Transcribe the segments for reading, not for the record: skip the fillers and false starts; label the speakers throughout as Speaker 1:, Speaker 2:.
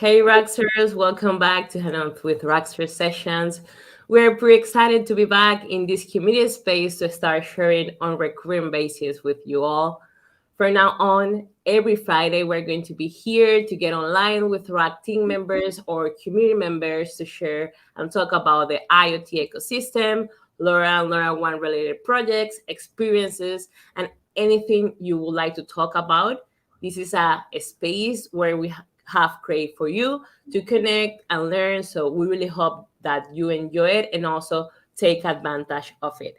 Speaker 1: Hey RAKStars, welcome back to Hang Out with RAKStars Sessions. We're pretty excited to be back in this community space to start sharing on recurring basis with you all. From now on, every Friday, we're going to be here to get online with RAK team members or community members to share and talk about the IoT ecosystem, LoRa and LoRaWAN related projects, experiences, and anything you would like to talk about. This is a space where we have created for you to connect and learn. So we really hope that you enjoy it and also take advantage of it.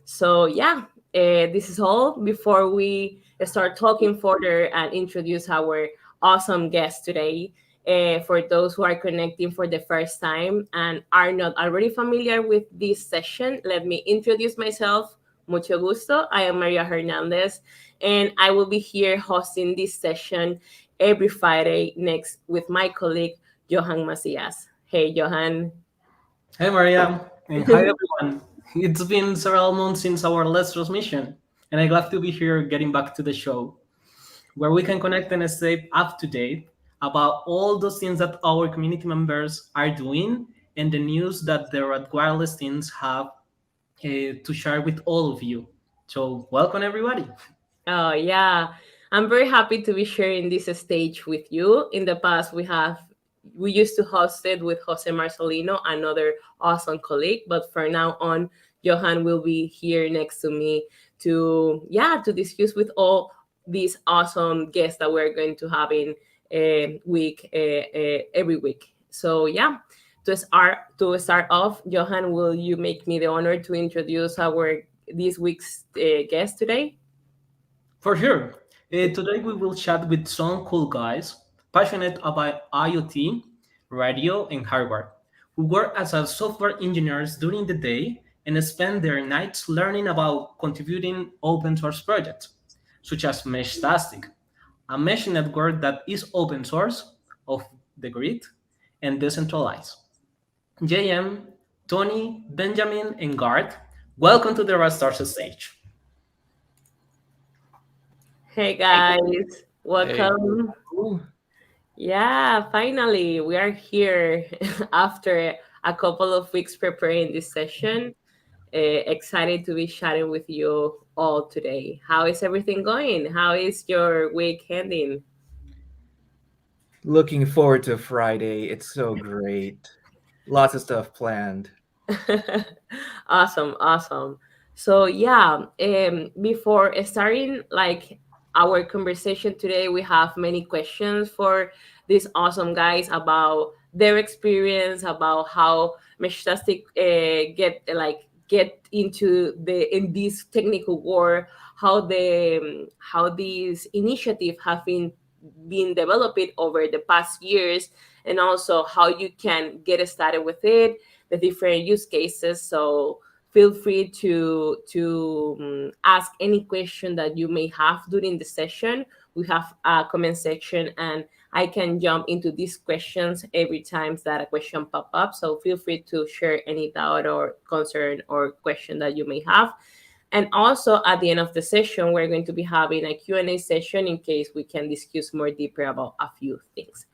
Speaker 1: So yeah, this is all. Before we start talking further and introduce our awesome guest today, for those who are connecting for the first time and are not already familiar with this session, let me introduce myself. Mucho gusto. I am Maria Hernandez, and I will be here hosting this session every Friday next with my colleague Johan Macias. Hey, Johan.
Speaker 2: Hey Maria, and hi everyone. It's been several months since our last transmission, and I'm glad to be here getting back to the show, where we can connect and stay up to date about all those things that our community members are doing and the news that the Rak Wireless teams have to share with all of you. So, welcome everybody.
Speaker 1: Oh, yeah. I'm very happy to be sharing this stage with you. In the past, we used to host it with Jose Marcelino, another awesome colleague, but for now on, Johan will be here next to me to discuss with all these awesome guests that we're going to have in every week. So yeah, to start off, Johan, will you make me the honor to introduce our this week's guest today?
Speaker 2: For sure. Today we will chat with some cool guys passionate about IoT, radio, and hardware, who work as a software engineers during the day and spend their nights learning about contributing open source projects, such as Meshtastic, a mesh network that is open source, off the grid, and decentralized. JM, Tony, Benjamin, and Garth, welcome to the RAKStars stage.
Speaker 1: Hey guys,
Speaker 3: Hey,
Speaker 1: welcome.
Speaker 2: Ooh.
Speaker 1: Yeah, finally, we are here after a couple of weeks preparing this session. Excited to be chatting with you all today. How is everything going? How is your week ending?
Speaker 3: Looking forward to Friday. It's so great. Lots of stuff planned.
Speaker 1: Awesome, awesome. So yeah, before starting like our conversation today, we have many questions for these awesome guys about their experience, about how Meshtastic get into the in this technical war, how these initiatives have been developed over the past years, and also how you can get started with it, the different use cases. So feel free to ask any question that you may have during the session. We have a comment section, and I can jump into these questions every time that a question pop up. So feel free to share any doubt or concern or question that you may have. And also at the end of the session, we're going to be having a Q&A session in case we can discuss more deeper about a few things.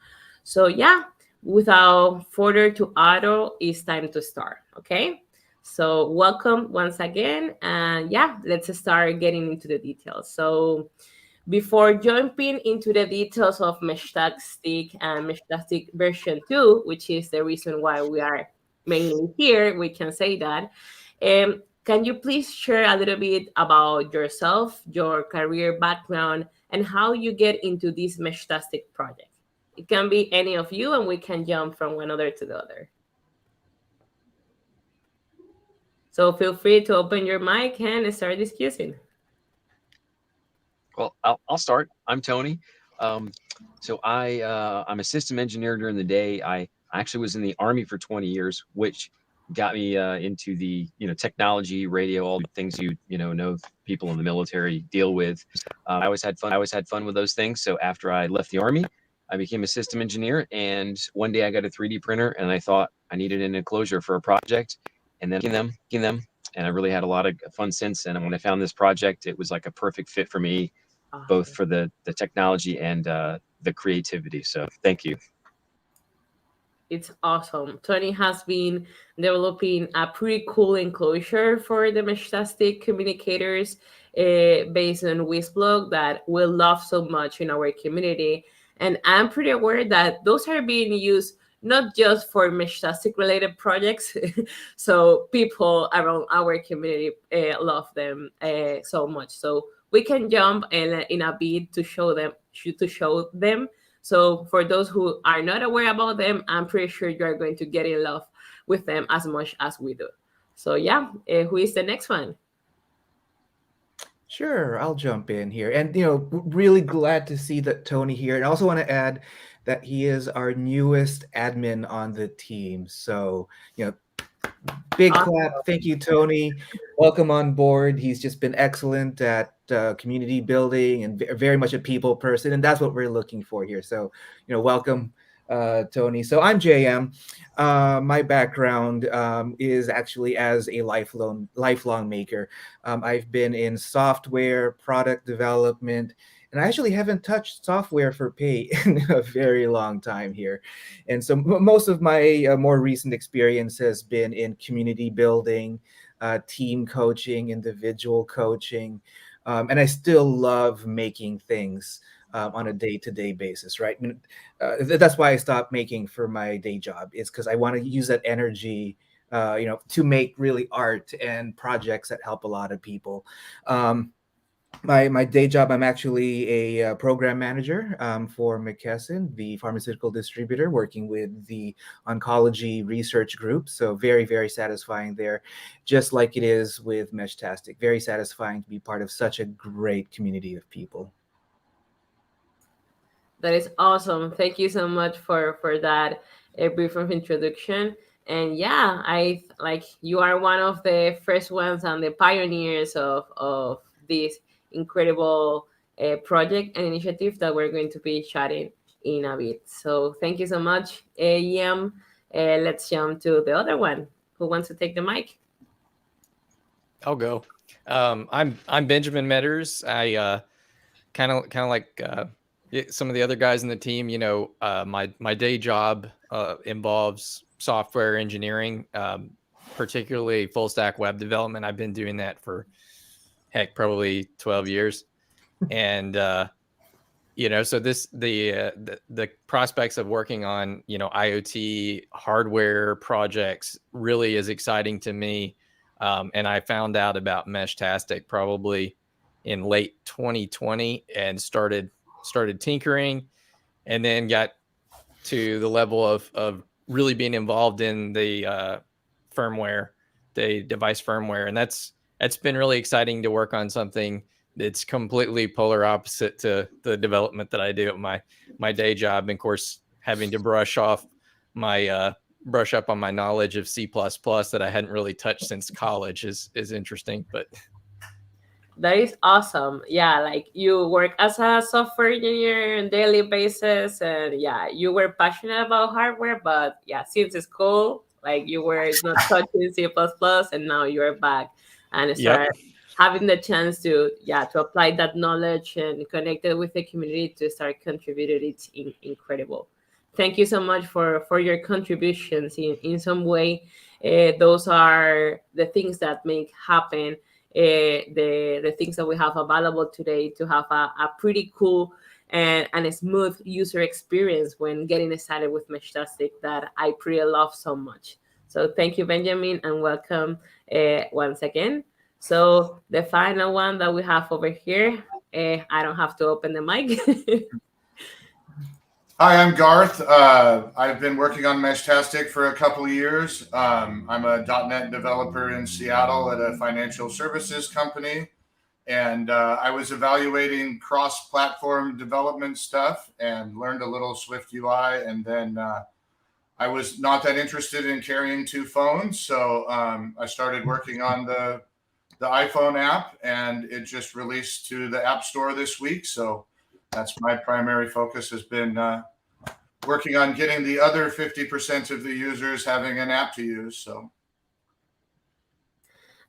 Speaker 1: So yeah, without further to ado, it's time to start. Okay. So welcome once again, and yeah, let's start getting into the details. So before jumping into the details of Meshtastic and Meshtastic version 2, which is the reason why we are mainly here, we can say that. Can you please share a little bit about yourself, your career background, and how you get into this Meshtastic project? It can be any of you, and we can jump from one other to the other. So feel free to open your mic and start discussing.
Speaker 4: Well, I'll start. I'm Tony. Um, I'm a system engineer during the day. I actually was in the Army for 20 years, which got me into the technology, radio, all the things you know people in the military deal with. I always had fun. I always had fun with those things. So after I left the Army, I became a system engineer, and one day I got a 3D printer, and I thought I needed an enclosure for a project, and then making them. And I really had a lot of fun since. And when I found this project, it was like a perfect fit for me, both
Speaker 1: Awesome.
Speaker 4: for the technology and the creativity. So thank you.
Speaker 1: It's awesome. Tony has been developing a pretty cool enclosure for the Meshtastic communicators based on Wisblog that we love so much in our community. And I'm pretty aware that those are being used not just for Meshtastic related projects. So people around our community love them so much. So we can jump in a bit to show them. So for those who are not aware about them, I'm pretty sure you are going to get in love with them as much as we do. So yeah, who is the next one?
Speaker 3: Sure, I'll jump in here. And, you know, really glad to see that Tony here. And I also want to add that he is our newest admin on the team. So, you know, big clap.
Speaker 1: Awesome.
Speaker 3: Thank you, Tony. Welcome on board. He's just been excellent at community building and very much a people person. And that's what we're looking for here. So, you know, welcome, Tony. So I'm JM. My background is actually as a lifelong maker. I've been in software, product development, and I actually haven't touched software for pay in a very long time here. And so most of my more recent experience has been in community building, team coaching, individual coaching. And I still love making things on a day-to-day basis, right? I mean, that's why I stopped making for my day job. It's because I want to use that energy, you know, to make really art and projects that help a lot of people. My day job, I'm actually a program manager for McKesson, the pharmaceutical distributor, working with the oncology research group. So very satisfying there, just like it is with Meshtastic. Very satisfying to be part of such a great community of people.
Speaker 1: That is awesome. Thank you so much for that brief of introduction. And yeah, I like you are one of the first ones and the pioneers of this incredible project and initiative that we're going to be chatting in a bit. So thank you so much, Yam. Let's jump to the other one. Who wants to take the mic?
Speaker 5: I'll go. I'm Benjamin Metters. I kind of like some of the other guys in the team. You know, my day job involves software engineering, particularly full stack web development. I've been doing that for probably 12 years, and you know, so the prospects of working on, you know, IoT hardware projects really is exciting to me. And I found out about Meshtastic probably in late 2020 and started tinkering, and then got to the level of really being involved in the firmware, the device firmware. And that's been really exciting to work on something that's completely polar opposite to the development that I do at my day job. And of course, having to brush up on my knowledge of C++ that I hadn't really touched since college is interesting. But
Speaker 1: that is awesome. Yeah, like you work as a software engineer on daily basis, and yeah, you were passionate about hardware, but yeah, since school, like you were not touching C++, and now you're back and
Speaker 5: yep.
Speaker 1: start having the chance to apply that knowledge and connect it with the community to start contributing. It's incredible. Thank you so much for your contributions in some way. Those are the things that make happen the things that we have available today to have a pretty cool and a smooth user experience when getting started with Meshtastic that I pretty love so much. So thank you, Benjamin, and welcome once again. So the final one that we have over here, I don't have to open the mic.
Speaker 6: Hi, I'm Garth. I've been working on Meshtastic for a couple of years. I'm a .NET developer in Seattle at a financial services company, and I was evaluating cross-platform development stuff and learned a little Swift UI, and then I was not that interested in carrying two phones, so I started working on the iPhone app, and it just released to the App Store this week. So that's my primary focus has been working on getting the other 50% of the users having an app to use. So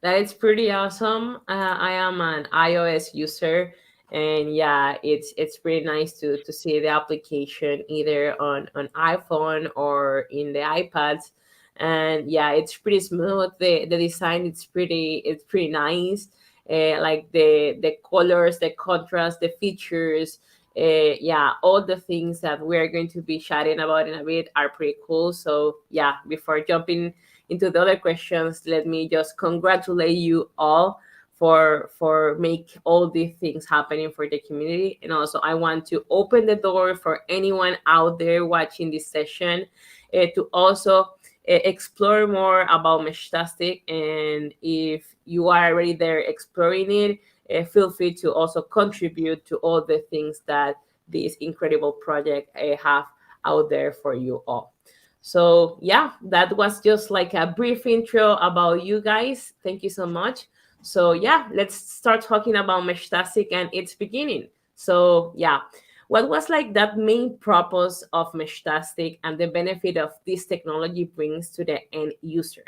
Speaker 1: that is pretty awesome. I am an iOS user, And yeah, it's pretty nice to see the application either on iPhone or in the iPads. And yeah, it's pretty smooth. The design, it's pretty nice. Like the colors, the contrast, the features, yeah, all the things that we're going to be chatting about in a bit are pretty cool. So yeah, before jumping into the other questions, let me just congratulate you all for make all these things happening for the community. And also I want to open the door for anyone out there watching this session, to also explore more about Meshtastic. And if you are already there exploring it, feel free to also contribute to all the things that this incredible project have out there for you all. So yeah, that was just like a brief intro about you guys. Thank you so much. So yeah, let's start talking about Meshtastic and its beginning. So yeah, what was like that main purpose of Meshtastic and the benefit of this technology brings to the end user?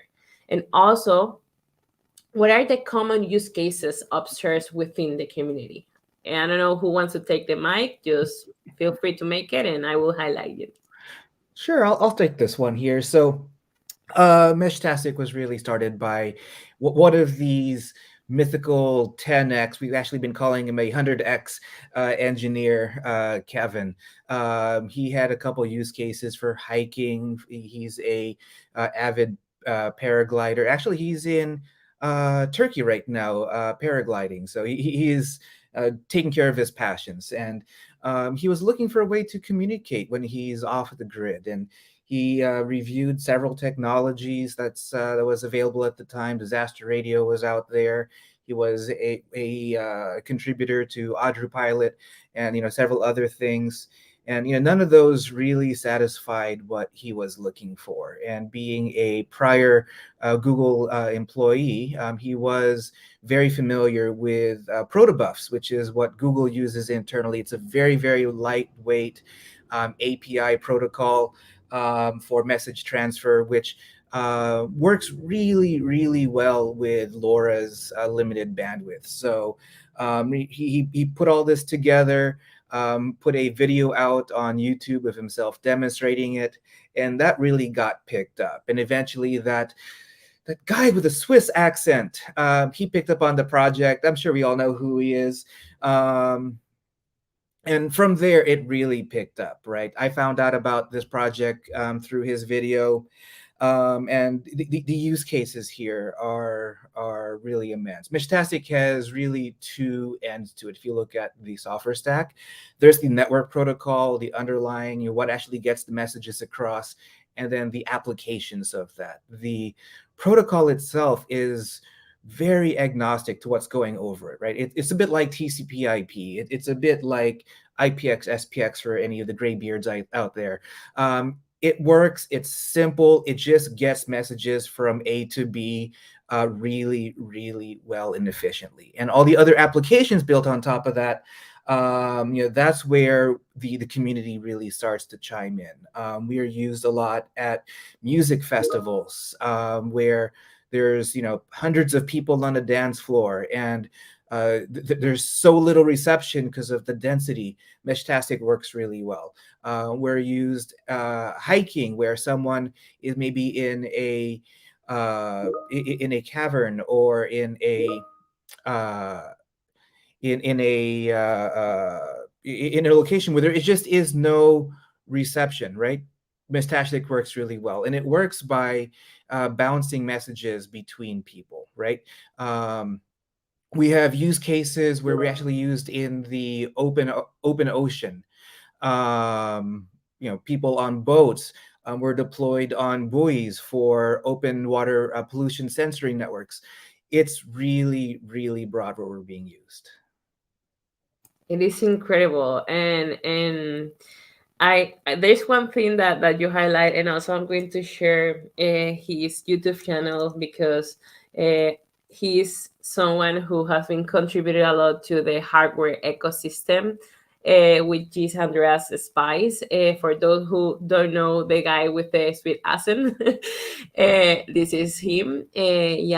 Speaker 1: And also, what are the common use cases observed within the community? And I don't know who wants to take the mic. Just feel free to make it, and I will highlight it.
Speaker 3: Sure, I'll take this one here. So, Meshtastic was really started by one of these mythical 10x. We've actually been calling him a 100x engineer, Kevin. He had a couple use cases for hiking. He's a avid paraglider. Actually, he's in Turkey right now, paragliding. So he is taking care of his passions. And he was looking for a way to communicate when he's off the grid. And he reviewed several technologies that was available at the time. Disaster radio was out there. He was a contributor to Audrey Pilot, and several other things. And none of those really satisfied what he was looking for. And being a prior Google employee, he was very familiar with protobufs, which is what Google uses internally. It's a very, very lightweight API protocol for message transfer, which works really, really well with LoRa's limited bandwidth. So he put all this together, put a video out on YouTube of himself demonstrating it, and that really got picked up. And eventually that guy with a Swiss accent, he picked up on the project. I'm sure we all know who he is. And from there, it really picked up, right? I found out about this project through his video. And the use cases here are really immense. Meshtastic has really two ends to it. If you look at the software stack, there's the network protocol, the underlying, what actually gets the messages across, and then the applications of that. The protocol itself is very agnostic to what's going over it, right? It's a bit like TCP/IP. It's a bit like IPX, SPX for any of the gray beards out there. It works. It's simple. It just gets messages from A to B really, really well and efficiently. And all the other applications built on top of that, that's where the community really starts to chime in. We are used a lot at music festivals where there's hundreds of people on a dance floor, and there's so little reception because of the density. Meshtastic works really well. We're used hiking, where someone is maybe in a cavern or in a location where there just is no reception, right? Meshtastic works really well, and it works by bouncing messages between people, right? We have use cases where we actually used in the open ocean. People on boats were deployed on buoys for open water pollution sensoring networks. It's really, really broad where we're being used.
Speaker 1: It is incredible. And I there's one thing that you highlight, and also I'm going to share his YouTube channel, because he's someone who has been contributed a lot to the hardware ecosystem, which is Andreas Spice. For those who don't know the guy with the sweet accent, this is him. He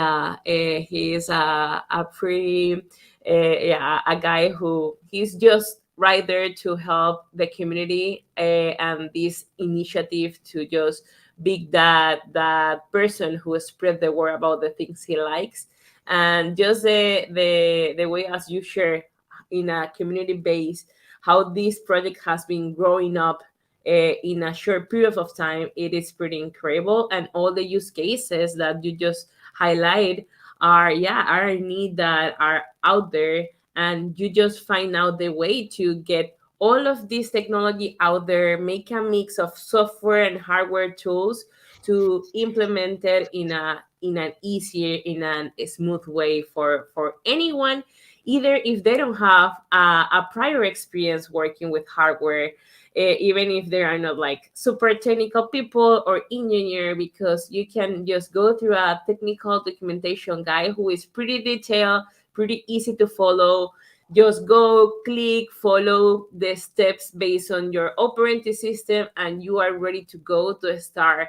Speaker 1: is a pretty yeah, a guy who he's just right there to help the community, and this initiative to just be that person who spread the word about the things he likes, and just the way as you share in a community base how this project has been growing up in a short period of time. It is pretty incredible, and all the use cases that you just highlight are, yeah, are a need that are out there, and you just find out the way to get all of this technology out there, make a mix of software and hardware tools to implement it in an easier, in a smooth way for anyone, either if they don't have a prior experience working with hardware, even if they are not like super technical people or engineer, because you can just go through a technical documentation guide who is pretty detailed, pretty easy to follow. Just go click follow the steps based on your operating system, and you are ready to go to start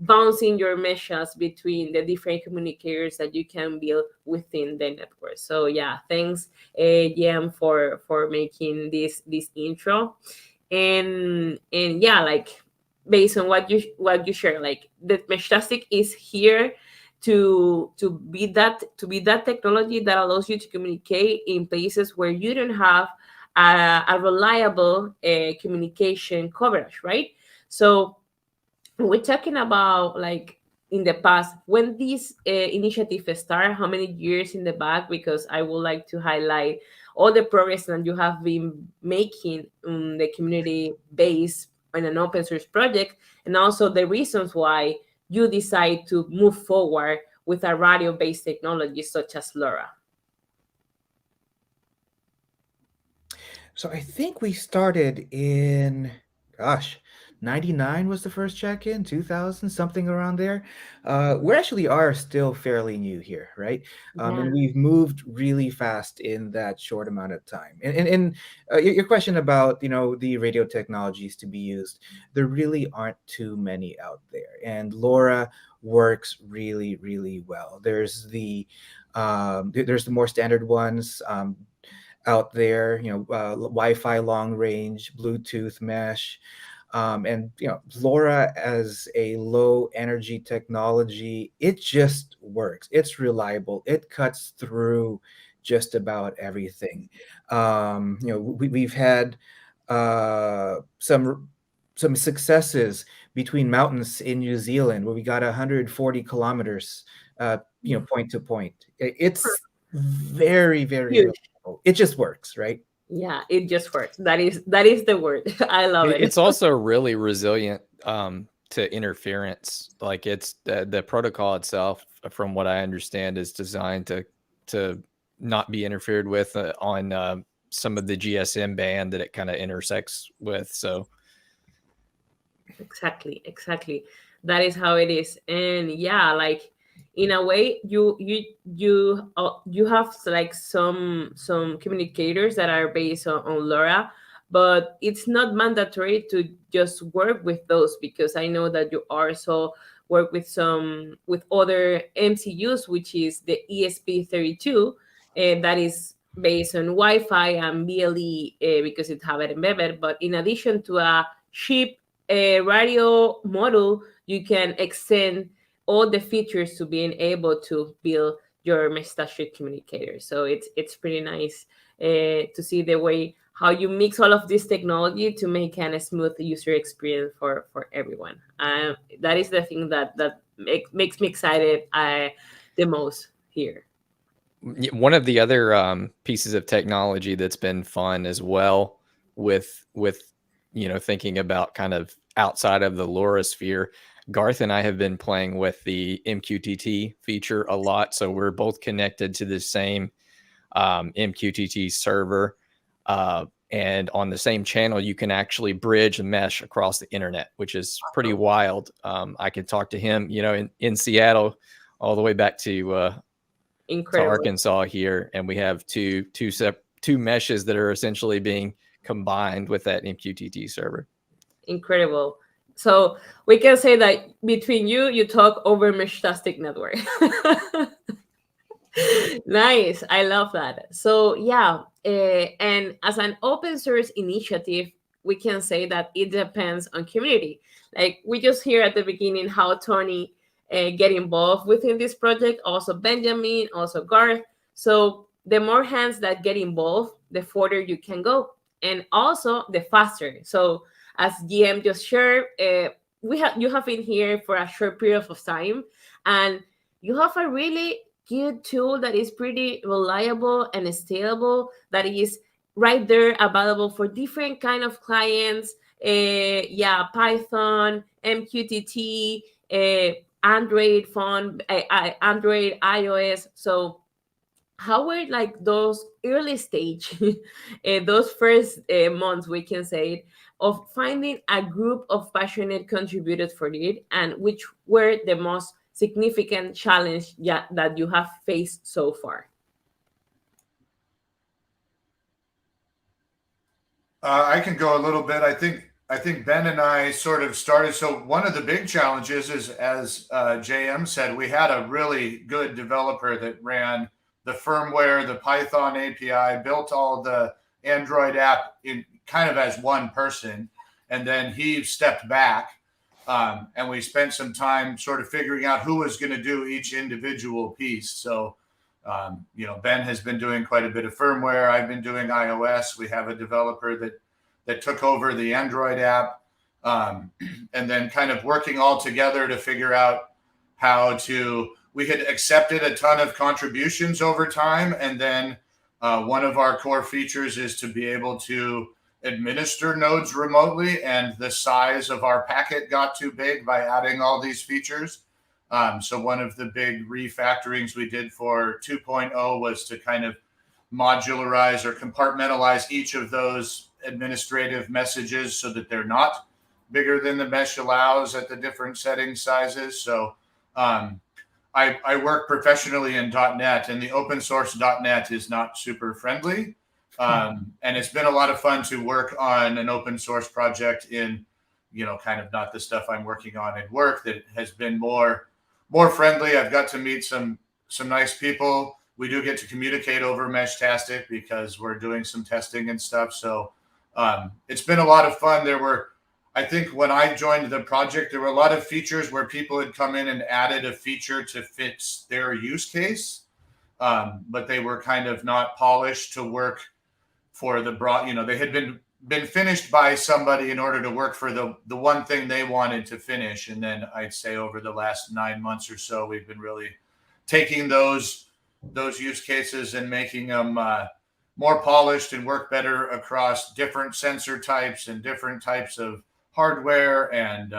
Speaker 1: bouncing your meshes between the different communicators that you can build within the network. So yeah, thanks, Jem, for making this intro. And yeah, like based on what you share, like the Meshtastic is here to be that technology that allows you to communicate in places where you don't have a reliable communication coverage, right? So we're talking about like in the past when this initiative started, how many years in the back, because I would like to highlight all the progress that you have been making in the community base in an open source project, and also the reasons why you decide to move forward with a radio based technology such as LoRa.
Speaker 3: So I think we started in, gosh, 99 was the first check-in, 2000, something around there. We actually are still fairly new here, right?
Speaker 1: Yeah.
Speaker 3: And we've moved really fast in that short amount of time. And your question about, the radio technologies to be used, there really aren't too many out there. And LoRa works really, really well. There's the more standard ones. Out there, Wi-Fi long range, Bluetooth mesh, and LoRa as a low energy technology. It just works. It's reliable. It cuts through just about everything. We've had some successes between mountains in New Zealand where we got 140 kilometers, point to point. It's very, very
Speaker 1: Huge.
Speaker 3: reliable. It just works, right?
Speaker 1: Yeah, it just works. That is the word. I love it.
Speaker 5: It's also really resilient to interference. Like it's the protocol itself, from what I understand, is designed to not be interfered with on some of the GSM band that it kind of intersects with. So
Speaker 1: exactly, that is how it is. And yeah, like in a way you have like some communicators that are based on LoRa, but it's not mandatory to just work with those, because I know that you also work with other MCUs, which is the ESP32, and that is based on Wi-Fi and BLE, because it have it embedded. But in addition to a chip, a radio model, you can extend all the features to being able to build your Meshtastic communicator. So it's pretty nice to see the way how you mix all of this technology to make a smooth user experience for everyone. That is the thing that makes me excited the most here.
Speaker 5: one of the other pieces of technology that's been fun as well, with thinking about kind of outside of the LoRa sphere, Garth and I have been playing with the MQTT feature a lot. So we're both connected to the same MQTT server. And on the same channel, you can actually bridge and mesh across the internet, which is pretty wild. I can talk to him, in Seattle, all the way back to
Speaker 1: Incredible.
Speaker 5: Arkansas here, and we have two meshes that are essentially being combined with that MQTT server.
Speaker 1: Incredible. So we can say that between you talk over Meshtastic network. Nice. I love that. So, yeah, and as an open source initiative, we can say that it depends on community. Like we just hear at the beginning how Tony get involved within this project, also Benjamin, also Garth. So, the more hands that get involved, the further you can go, and also the faster. So, as GM just shared, you have been here for a short period of time, and you have a really good tool that is pretty reliable and scalable, that is right there available for different kind of clients. Yeah, Python, MQTT, Android phone, Android, iOS. So how were like those early stage, those first months, we can say it, of finding a group of passionate contributors for it, and which were the most significant challenge, yeah, that you have faced so far?
Speaker 6: I can go a little bit. I think Ben and I sort of started. So one of the big challenges is, as JM said, we had a really good developer that ran the firmware, the Python API, built all the Android app in kind of as one person, and then he stepped back, and we spent some time sort of figuring out who was going to do each individual piece. So. Ben has been doing quite a bit of firmware. I've been doing iOS. We have a developer that took over the Android app, and then kind of working all together to figure out how to. We had accepted a ton of contributions over time, and then one of our core features is to be able to administer nodes remotely, and the size of our packet got too big by adding all these features. So one of the big refactorings we did for 2.0 was to kind of modularize or compartmentalize each of those administrative messages so that they're not bigger than the mesh allows at the different setting sizes. So I work professionally in .NET, and the open source .NET is not super friendly. And it's been a lot of fun to work on an open source project in, kind of not the stuff I'm working on in work, that has been more friendly. I've got to meet some nice people. We do get to communicate over Meshtastic because we're doing some testing and stuff. So it's been a lot of fun. I think when I joined the project, there were a lot of features where people had come in and added a feature to fit their use case, but they were kind of not polished to work for the broad. They had been finished by somebody in order to work for the one thing they wanted to finish. And then I'd say over the last 9 months or so, we've been really taking those use cases and making them more polished and work better across different sensor types and different types of hardware. And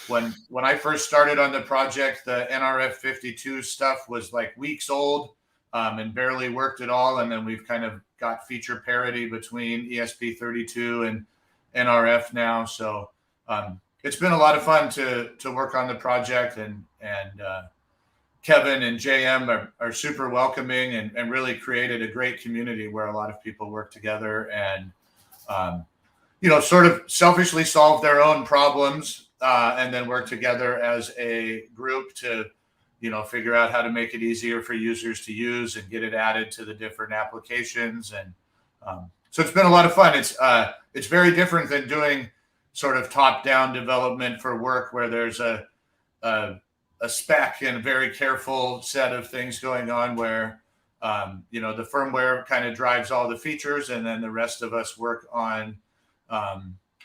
Speaker 6: when I first started on the project, the NRF52 stuff was like weeks old, and barely worked at all. And then we've kind of got feature parity between ESP32 and NRF now. So it's been a lot of fun to work on the project, and Kevin and JM are super welcoming and really created a great community where a lot of people work together and, sort of selfishly solve their own problems, and then work together as a group to figure out how to make it easier for users to use and get it added to the different applications. And so it's been a lot of fun. It's very different than doing sort of top-down development for work where there's a spec and a very careful set of things going on where, the firmware kind of drives all the features, and then the rest of us work on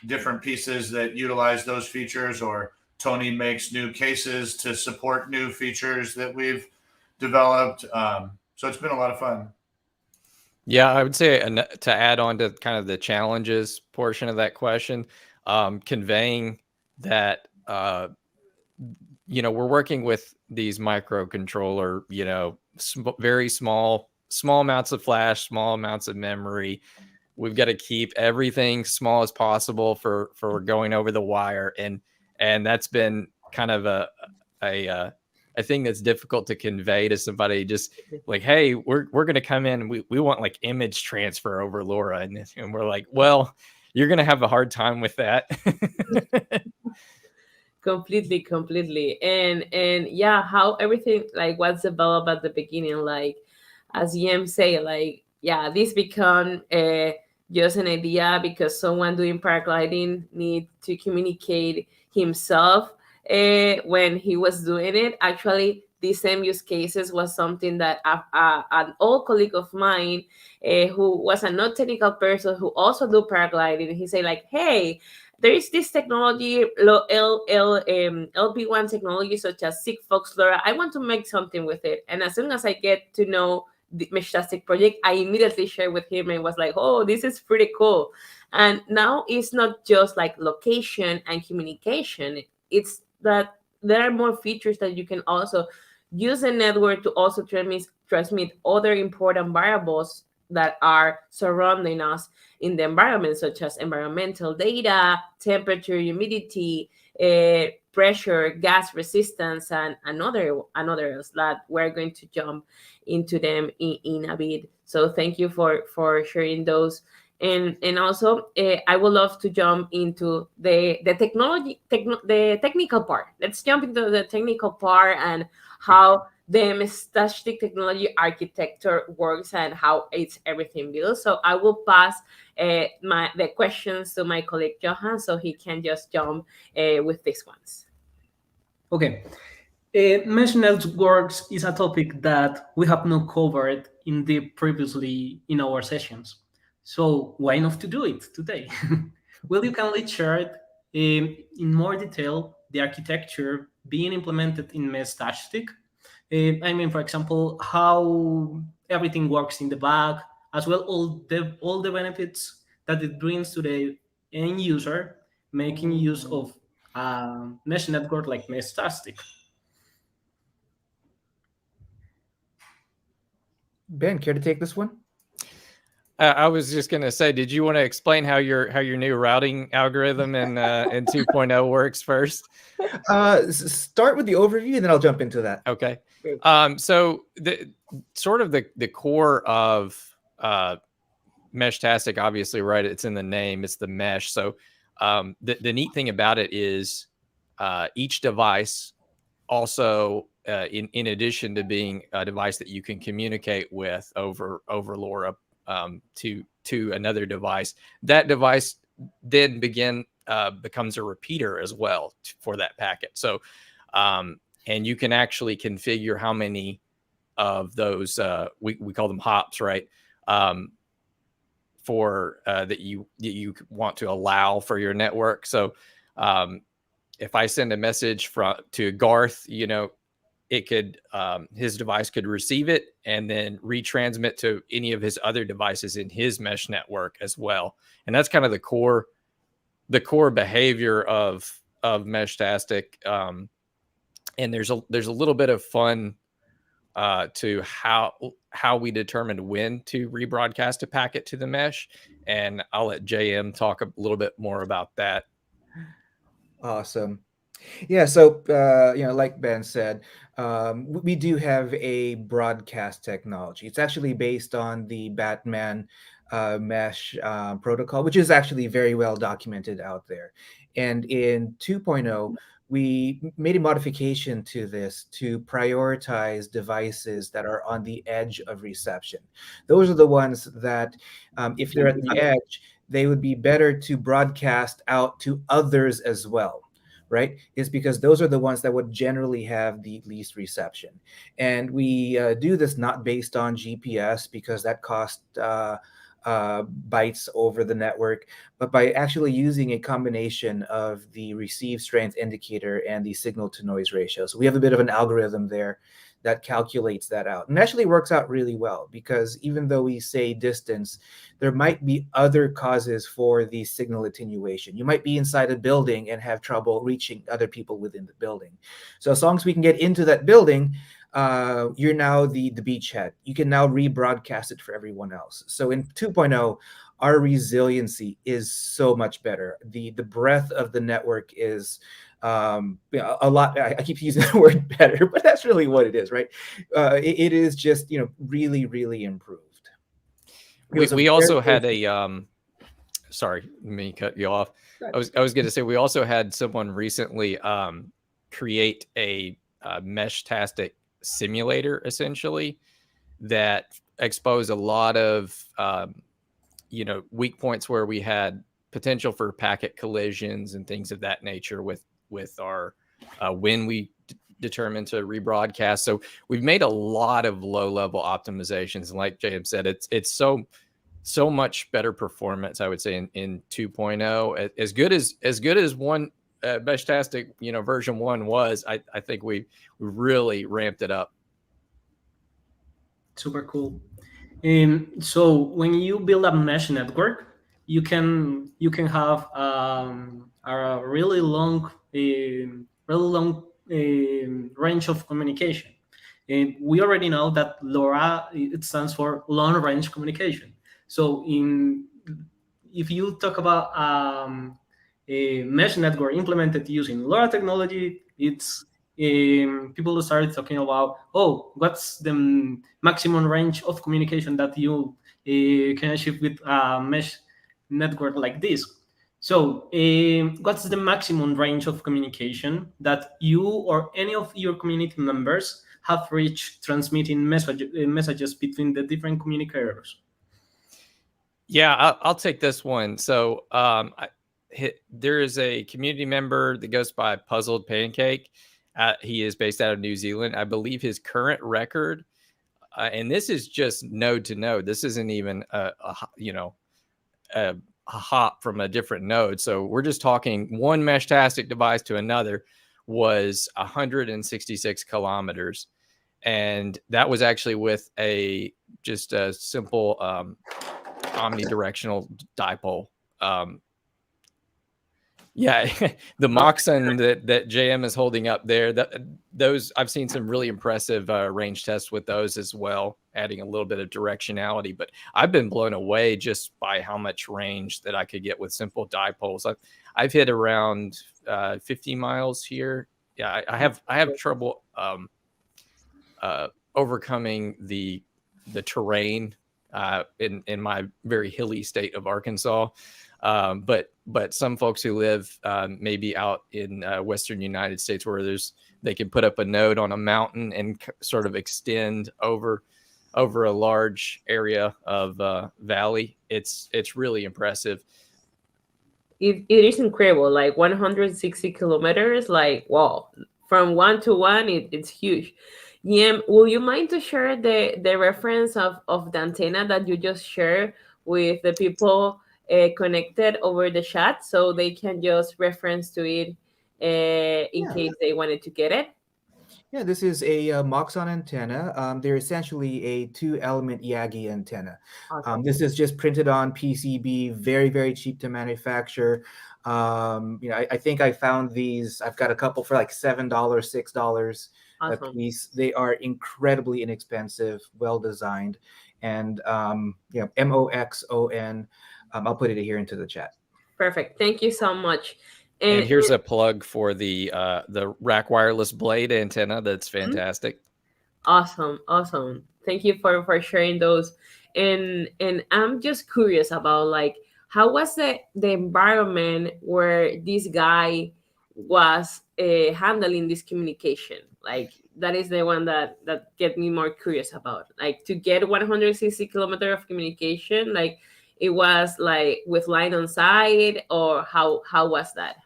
Speaker 6: different pieces that utilize those features, or Tony makes new cases to support new features that we've developed. So it's been a lot of fun.
Speaker 5: Yeah, I would say to add on to kind of the challenges portion of that question, conveying that, we're working with these microcontroller, very small amounts of flash, small amounts of memory. We've got to keep everything small as possible for going over the wire. And that's been kind of a thing that's difficult to convey to somebody. Just like, hey, we're going to come in. We want like image transfer over LoRa, and we're like, well, you're going to have a hard time with that.
Speaker 1: completely. And yeah, how everything like was developed at the beginning, like as Yem say, like yeah, this become just an idea because someone doing paragliding need to communicate himself when he was doing it. Actually, the same use cases was something that an old colleague of mine who was a not technical person who also do paragliding, he say like, hey, there is this technology, LP1 technology, such as Sigfox LoRa. I want to make something with it. And as soon as I get to know the Meshtastic project, I immediately shared with him and was like, oh, this is pretty cool. And now it's not just like location and communication, it's that there are more features that you can also use the network to also transmit other important variables that are surrounding us in the environment, such as environmental data, temperature, humidity, pressure, gas resistance, and others that we're going to jump into them in a bit. So thank you for sharing those. And also, I would love to jump into the technical part. Let's jump into the technical part and how the Meshtastic technology architecture works and how it's everything built. So I will pass the questions to my colleague Johan, so he can just jump with these ones.
Speaker 2: Okay. Mesh networks is a topic that we have not covered in the previously in our sessions. So why not to do it today? Well, you can share in more detail the architecture being implemented in Meshtastic. I mean, for example, how everything works in the back, as well all the benefits that it brings to the end user, making use of mesh network like Meshtastic.
Speaker 3: Ben, care to take this one?
Speaker 5: I was just going to say, did you want to explain how your new routing algorithm in 2.0 works first?
Speaker 3: Start with the overview, and then I'll jump into that.
Speaker 5: Okay. So the core of Meshtastic, obviously, right? It's in the name. It's the mesh. So the neat thing about it is each device also, in addition to being a device that you can communicate with over LoRa to another device, that device then becomes a repeater as well for that packet. So and you can actually configure how many of those we call them hops, right? For that you want to allow for your network. So if I send a message to Garth, it could his device could receive it and then retransmit to any of his other devices in his mesh network as well. And that's kind of the core behavior of Meshtastic. And there's a little bit of fun to how we determined when to rebroadcast a packet to the mesh, and I'll let JM talk a little bit more about that.
Speaker 3: Awesome. Yeah, so like Ben said, we do have a broadcast technology. It's actually based on the Batman mesh protocol, which is actually very well documented out there. And in 2.0, we made a modification to this to prioritize devices that are on the edge of reception. Those are the ones that, if they're at the edge, they would be better to broadcast out to others as well. Right, is because those are the ones that would generally have the least reception. And we do this not based on GPS because that costs bytes over the network, but by actually using a combination of the receive strength indicator and the signal to noise ratio. So we have a bit of an algorithm there that calculates that out, and actually works out really well, because even though we say distance, there might be other causes for the signal attenuation. You might be inside a building and have trouble reaching other people within the building. So as long as we can get into that building, you're now the beachhead. You can now rebroadcast it for everyone else. So in 2.0, our resiliency is so much better. The breadth of the network is a lot. I keep using the word better, but that's really what it is, right? It is just really, really improved.
Speaker 5: We also had a sorry, me cut you off. I was going to say we also had someone recently create a Meshtastic simulator, essentially, that exposed a lot of weak points where we had potential for packet collisions and things of that nature with our when we determined to rebroadcast. So we've made a lot of low level optimizations, and like Jacob said, it's so much better performance, I would say, in 2.0. As good as one Meshtastic version 1 was, I think we really ramped it up.
Speaker 2: Super cool. So when you build a mesh network, you can have a range of communication. And we already know that LoRa, it stands for long range communication. So if you talk about a mesh network implemented using LoRa technology, it's people started talking about, oh, what's the maximum range of communication that you can achieve with a mesh network like this. So what's the maximum range of communication that you or any of your community members have reached transmitting messages between the different communicators?
Speaker 5: Yeah, I'll take this one. So there is a community member that goes by Puzzled Pancake. He is based out of New Zealand. I believe his current record, and this is just node to node. This isn't even a hop from a different node. So we're just talking one Meshtastic device to another was 166 kilometers. And that was actually with just a simple omnidirectional dipole. The Moxon that JM is holding up there, those I've seen some really impressive range tests with those as well, adding a little bit of directionality. But I've been blown away just by how much range that I could get with simple dipoles. I've hit around 50 miles here. Yeah, I have trouble overcoming the terrain in my very hilly state of Arkansas. But some folks who live maybe out in Western United States where they can put up a node on a mountain and sort of extend over a large area of valley. It's really impressive.
Speaker 1: It is incredible, like 160 kilometers, like wow, from one to one, it's huge. Yeah, will you mind to share the reference of the antenna that you just shared with the people connected over the chat, so they can just reference to it in case they wanted to get it?
Speaker 3: Yeah, this is a Moxon antenna. They're essentially a 2-element Yagi antenna.
Speaker 1: Awesome.
Speaker 3: This is just printed on PCB, very, very cheap to manufacture. I think I found these. I've got a couple for like $7, $6 a piece. They are incredibly inexpensive, well designed, and MOXON. I'll put it here into the chat.
Speaker 1: Perfect. Thank you so much.
Speaker 5: And here's a plug for the Rak Wireless blade antenna. That's fantastic.
Speaker 1: Awesome. Thank you for sharing those. And I'm just curious about, like, how was the environment where this guy was handling this communication? Like, that is the one that get me more curious about. Like, to get 160 kilometers of communication, like, it was like with line on sight, or how was that?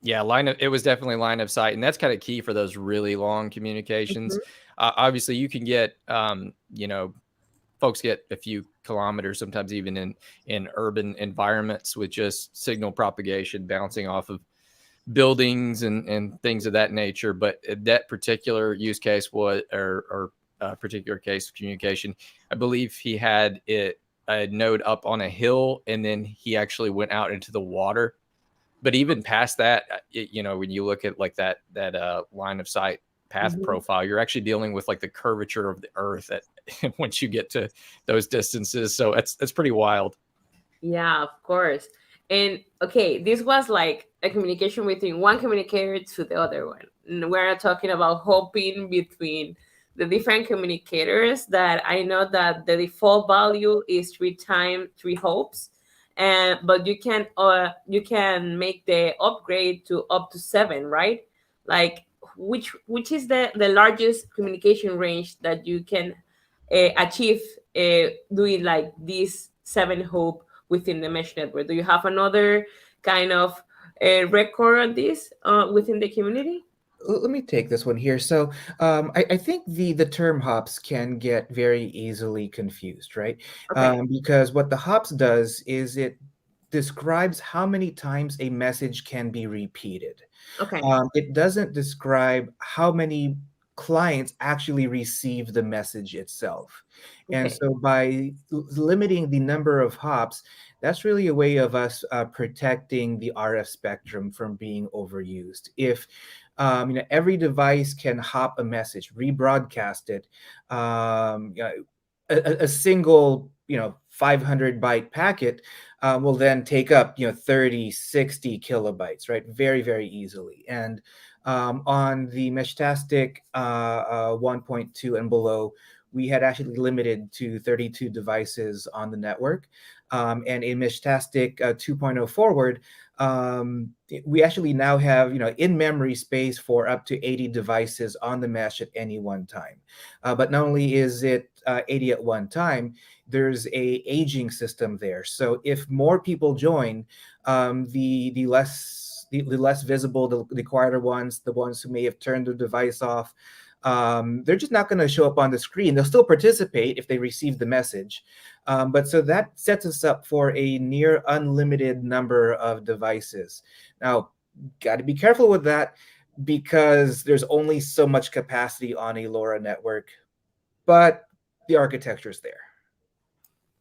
Speaker 5: Yeah, it was definitely line of sight, and that's kind of key for those really long communications. Obviously, you can get, folks get a few kilometers, sometimes even in urban environments with just signal propagation bouncing off of buildings and things of that nature. But that particular use case or particular case of communication, I believe he had a node up on a hill, and then he actually went out into the water. But even past that, when you look at like that line of sight path profile, you're actually dealing with like the curvature of the earth once you get to those distances. So that's pretty wild.
Speaker 1: Yeah, of course. And okay, this was like a communication between one communicator to the other one. And we're talking about hopping between the different communicators, that I know that the default value is 3 hops. and but you can make the upgrade to up to 7, right? Like, which is the largest communication range that you can achieve doing like this 7 hop within the mesh network? Do you have another kind of record on this within the community?
Speaker 3: Let me take this one here. So I think the term hops can get very easily confused, right?
Speaker 1: Okay.
Speaker 3: Because what the hops does is it describes how many times a message can be repeated.
Speaker 1: Okay.
Speaker 3: It doesn't describe how many clients actually receive the message itself. And
Speaker 1: Okay.
Speaker 3: so by limiting the number of hops, that's really a way of us protecting the RF spectrum from being overused. If every device can hop a message, rebroadcast it, a single 500 byte packet will then take up 30, 60 kilobytes, right, very, very easily. And on the Meshtastic 1.2 and below, we had actually limited to 32 devices on the network. And in Meshtastic 2.0 forward, we actually now have in-memory space for up to 80 devices on the mesh at any one time. But not only is it 80 at one time, there's a aging system there. So if more people join, the less visible, the quieter ones, the ones who may have turned their device off, they're just not going to show up on the screen. They'll still participate if they receive the message. But so that sets us up for a near unlimited number of devices. Now, got to be careful with that because there's only so much capacity on a LoRa network, but the architecture's there.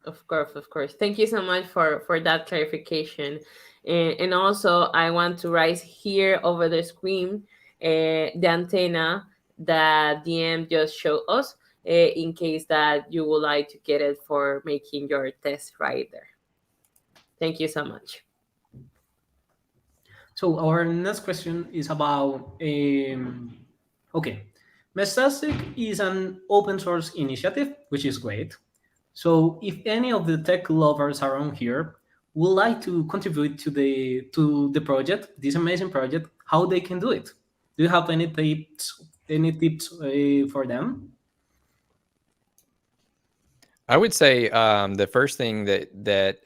Speaker 1: Of course, of course. Thank you so much for that clarification. And also, I want to raise here over the screen the antenna that DM just showed us, in case that you would like to get it for making your test right there. Thank you so much.
Speaker 2: So our next question is about okay, Meshtastic is an open source initiative, which is great. So if any of the tech lovers around here would like to contribute to the project, this amazing project, how they can do it? Do you have any tips? Any tips for them?
Speaker 5: I would say the first thing that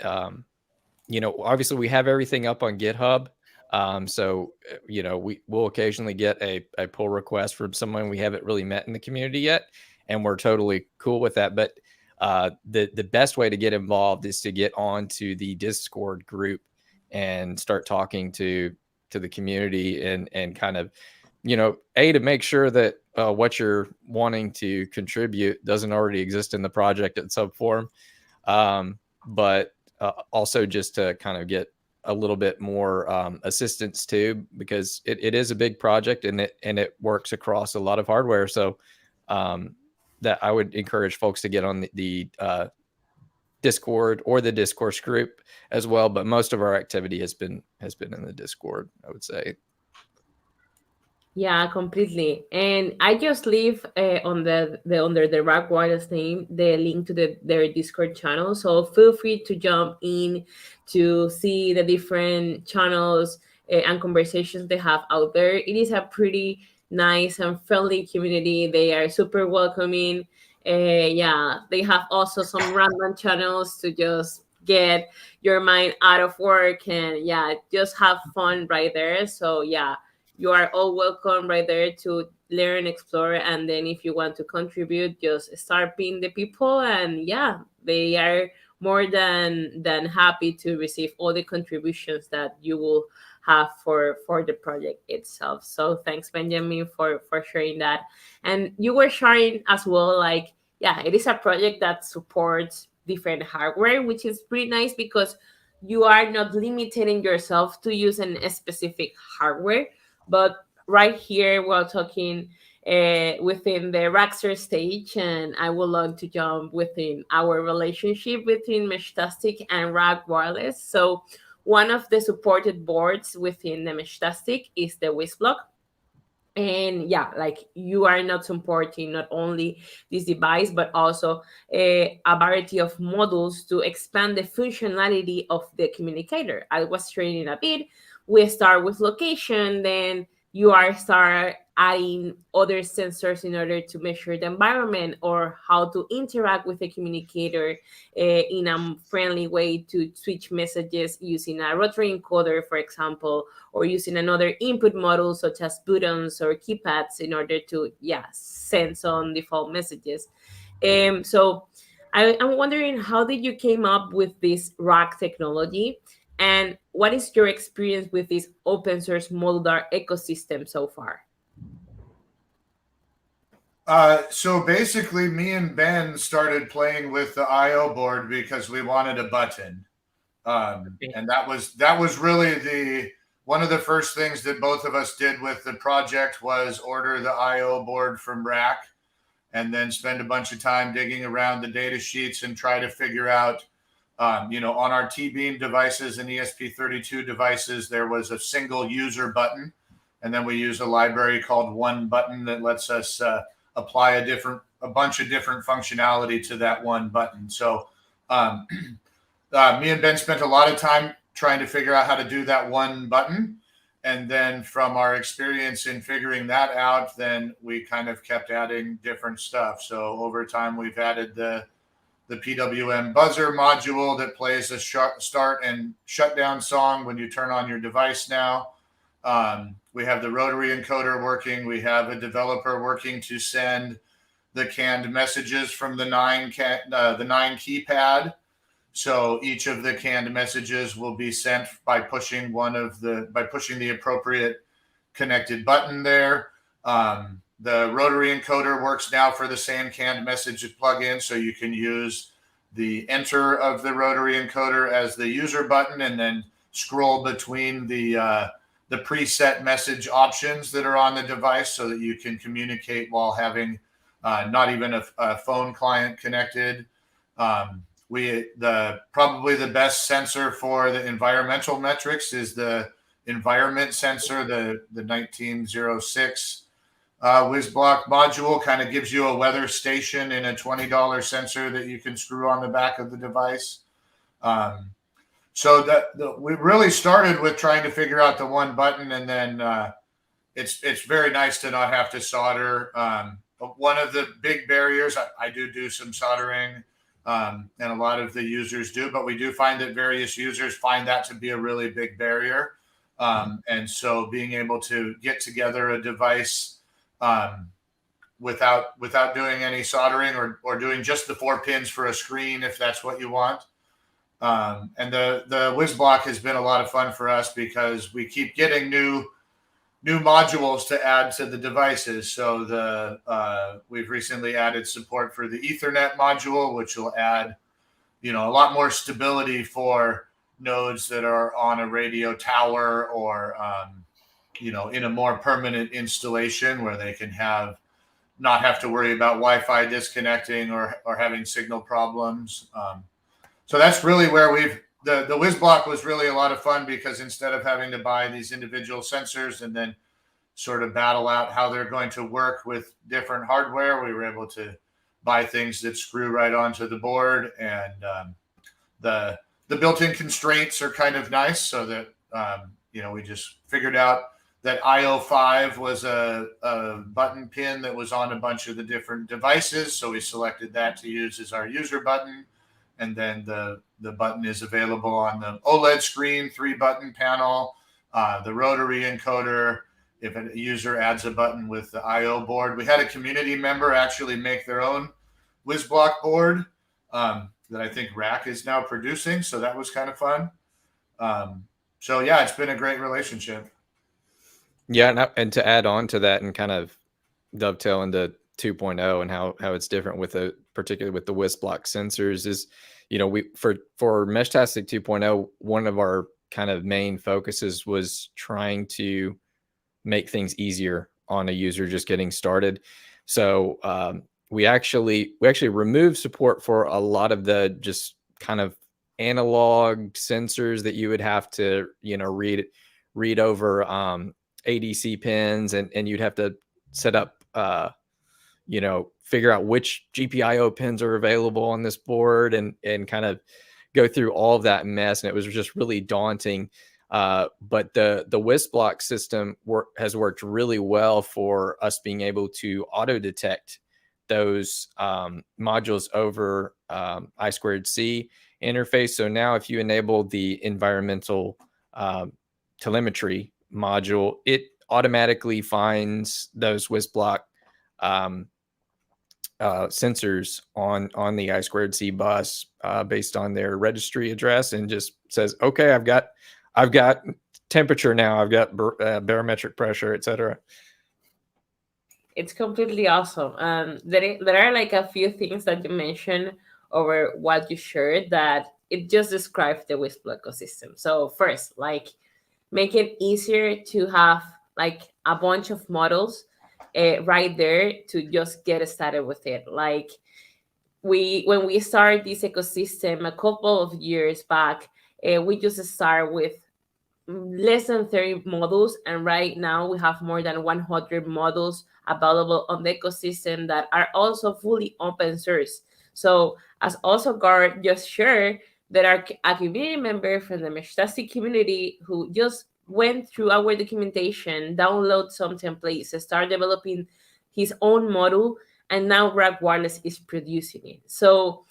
Speaker 5: obviously we have everything up on GitHub. So we will occasionally get a pull request from someone we haven't really met in the community yet, and we're totally cool with that. But the best way to get involved is to get onto the Discord group and start talking to the community and kind of to make sure that what you're wanting to contribute doesn't already exist in the project in some form, but also just to kind of get a little bit more assistance too, because it is a big project and it works across a lot of hardware. So that I would encourage folks to get on the Discord or the discourse group as well. But most of our activity has been in the Discord, I would say.
Speaker 1: Yeah, completely. And I just leave on the under the Rak Wireless name the link to their Discord channel. So feel free to jump in to see the different channels and conversations they have out there. It is a pretty nice and friendly community. They are super welcoming. Yeah, they have also some random channels to just get your mind out of work and yeah, just have fun right there. So yeah, you are all welcome right there to learn, explore, and then if you want to contribute, just start being the people. And yeah, they are more than happy to receive all the contributions that you will have for the project itself. So thanks, Benjamin, for sharing that. And you were sharing as well, like, yeah, it is a project that supports different hardware, which is pretty nice because you are not limiting yourself to using a specific hardware. But right here, we're talking within the RAKStar stage, and I would love to jump within our relationship between Meshtastic and Rak Wireless. So one of the supported boards within the Meshtastic is the WISBlock. And yeah, like you are not supporting not only this device but also a variety of models to expand the functionality of the communicator. I was training a bit. We start with location, then you are start adding other sensors in order to measure the environment or how to interact with the communicator in a friendly way, to switch messages using a rotary encoder, for example, or using another input model such as buttons or keypads in order to, yeah, send some default messages. So I'm wondering, how did you came up with this rack technology, and what is your experience with this open source modular ecosystem so far?
Speaker 6: So basically, me and Ben started playing with the I/O board because we wanted a button, and that was really the one of the first things that both of us did with the project was order the I/O board from Rak, and then spend a bunch of time digging around the data sheets and try to figure out, on our T-Beam devices and ESP32 devices, there was a single user button, and then we use a library called One Button that lets us apply a bunch of different functionality to that one button. So um, me and Ben spent a lot of time trying to figure out how to do that one button. And then from our experience in figuring that out, then we kind of kept adding different stuff. So over time, we've added the PWM buzzer module that plays a start and shutdown song when you turn on your device now. We have the rotary encoder working. We have a developer working to send the canned messages from the nine keypad. So each of the canned messages will be sent by pushing the appropriate connected button there. The rotary encoder works now for the same canned message plugin, so you can use the enter of the rotary encoder as the user button, and then scroll between the preset message options that are on the device, so that you can communicate while having not even a phone client connected. Probably the best sensor for the environmental metrics is the environment sensor, the 1906 WizBlock module. Kind of gives you a weather station in a $20 sensor that you can screw on the back of the device. So we really started with trying to figure out the one button, and then it's very nice to not have to solder. One of the big barriers, I do some soldering, and a lot of the users do, but we do find that various users find that to be a really big barrier. And so being able to get together a device without doing any soldering, or doing just the 4 pins for a screen if that's what you want. And the WizBlock has been a lot of fun for us because we keep getting new modules to add to the devices. So we've recently added support for the Ethernet module, which will add, a lot more stability for nodes that are on a radio tower, or, in a more permanent installation where they can not have to worry about Wi-Fi disconnecting or having signal problems. So that's really where the WizBlock was really a lot of fun, because instead of having to buy these individual sensors and then sort of battle out how they're going to work with different hardware, we were able to buy things that screw right onto the board, and the built-in constraints are kind of nice, so that we just figured out that IO5 was a button pin that was on a bunch of the different devices, so we selected that to use as our user button. And then the button is available on the OLED screen, 3-button panel, the rotary encoder. If a user adds a button with the I/O board, we had a community member actually make their own WizBlock board that I think Rak is now producing. So that was kind of fun. So yeah, it's been a great relationship.
Speaker 5: Yeah, and to add on to that and kind of dovetail into 2.0 and how it's different particularly with the WizBlock sensors is, for Meshtastic 2.0, one of our kind of main focuses was trying to make things easier on a user just getting started. So we actually removed support for a lot of the just kind of analog sensors that you would have to read over ADC pins, and you'd have to set up, figure out which GPIO pins are available on this board, and kind of go through all of that mess. And it was just really daunting. But the WISP block system has worked really well for us being able to auto detect those modules over I2C interface. So now if you enable the environmental telemetry module, it automatically finds those WISP block sensors on the I2C bus based on their registry address, and just says, okay, I've got temperature now, I've got barometric pressure, etc.
Speaker 1: It's completely awesome. There are like a few things that you mentioned over what you shared that it just describes the Whisper ecosystem. So first, like, make it easier to have like a bunch of models right there to just get started with it. Like, when we started this ecosystem a couple of years back, we just start with less than 30 models, and right now we have more than 100 models available on the ecosystem that are also fully open source. So as also Guard just shared, there are a community member from the Meshtastic community who just went through our documentation, download some templates, start developing his own model, and now Rak Wireless is producing it. So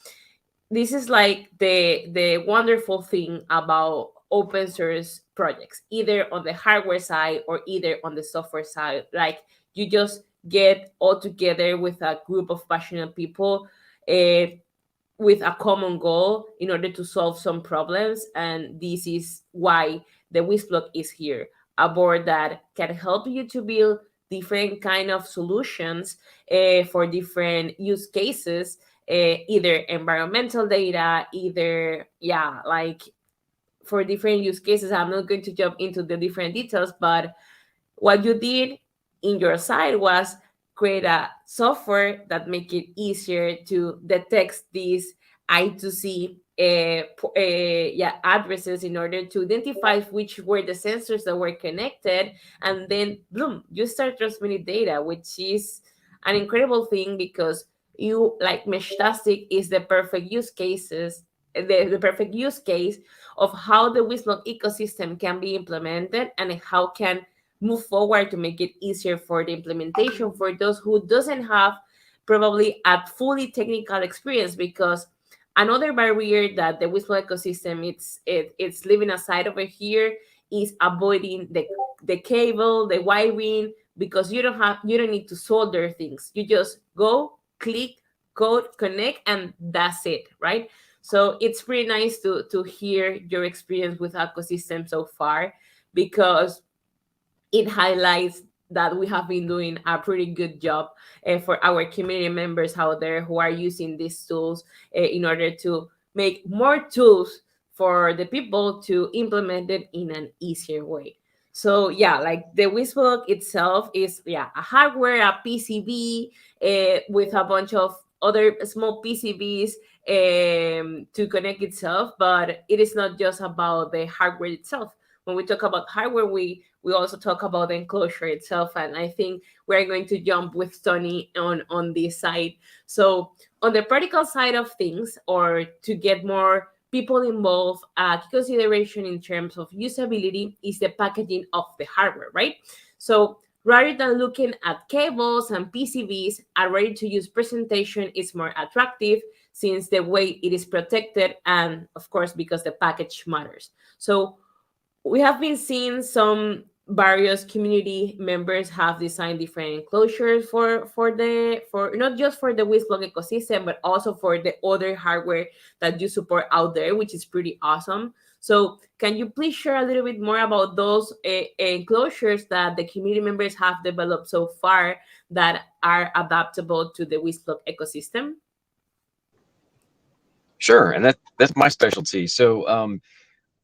Speaker 1: this is like the wonderful thing about open source projects, either on the hardware side or either on the software side. Like, you just get all together with a group of passionate people with a common goal in order to solve some problems. And this is why the WISBlock is here, a board that can help you to build different kind of solutions for different use cases, either environmental data, either, like for different use cases. I'm not going to jump into the different details, but what you did in your side was create a software that make it easier to detect these I2C addresses in order to identify which were the sensors that were connected, and then boom, you start transmitting data, which is an incredible thing, because you, like, Meshtastic is the perfect use cases, the perfect use case of how the WISBlock ecosystem can be implemented and how can move forward to make it easier for the implementation for those who doesn't have probably a fully technical experience. Because another barrier that the WISBlock ecosystem it's leaving aside over here is avoiding the cable, the wiring, because you don't need to solder things. You just go, click, code, connect, and that's it, right? So it's pretty nice to hear your experience with ecosystem so far, because it highlights that we have been doing a pretty good job for our community members out there who are using these tools in order to make more tools for the people to implement it in an easier way. So yeah, like the WISBlock itself is a hardware, a PCB with a bunch of other small PCBs to connect itself, but it is not just about the hardware itself. When we talk about hardware, we also talk about the enclosure itself, and I think we're going to jump with Tony on this side. So on the practical side of things, or to get more people involved, a key consideration in terms of usability is the packaging of the hardware, right? So rather than looking at cables and PCBs, a ready-to-use presentation is more attractive, since the way it is protected, and of course because the package matters. So we have been seeing some various community members have designed different enclosures for not just for the WISBlock ecosystem, but also for the other hardware that you support out there, which is pretty awesome. So can you please share a little bit more about those enclosures that the community members have developed so far that are adaptable to the WISBlock ecosystem?
Speaker 4: Sure, and that's my specialty. So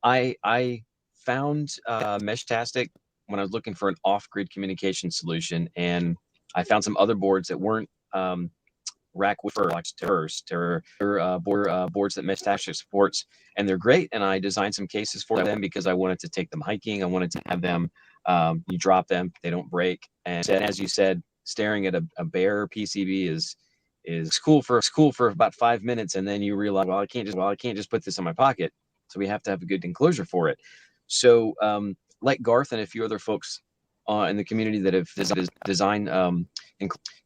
Speaker 4: I found Meshtastic when I was looking for an off-grid communication solution, and I found some other boards that weren't RAKwireless. They're boards that Meshtastic supports, and they're great. And I designed some cases for them because I wanted to take them hiking. I wanted to have them You drop them, they don't break. And as you said, staring at a bare PCB is cool for about 5 minutes, and then you realize, well, I can't just put this in my pocket. So we have to have a good enclosure for it. So like Garth and a few other folks in the community that have designed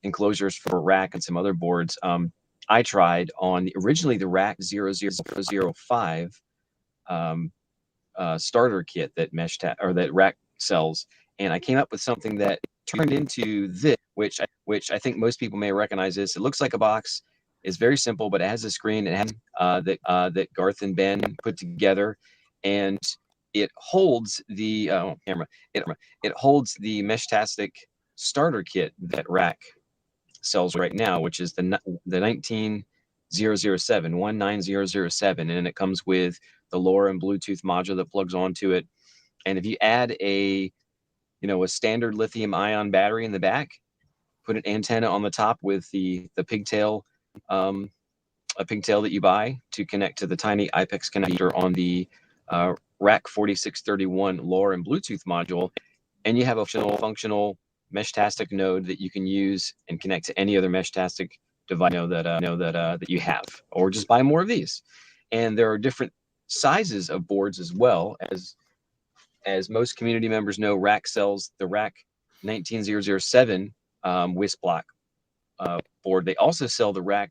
Speaker 4: enclosures for Rak and some other boards, I tried on originally the Rak 0005 starter kit that that Rak sells, and I came up with something that turned into this, which I think most people may recognize this. It looks like a box. It's very simple, but it has a screen. It has that Garth and Ben put together, and it holds the camera. It holds the Meshtastic starter kit that Rak sells right now, which is the 19007, and it comes with the LoRa and Bluetooth module that plugs onto it. And if you add a standard lithium ion battery in the back, put an antenna on the top with the pigtail, a pigtail that you buy to connect to the tiny IPEX connector on the Rak 4631 LoRa and Bluetooth module, and you have a functional Meshtastic node that you can use and connect to any other Meshtastic device that you have, or just buy more of these. And there are different sizes of boards as well. As most community members know, Rak sells the Rak 19007 WISP block board. They also sell the Rak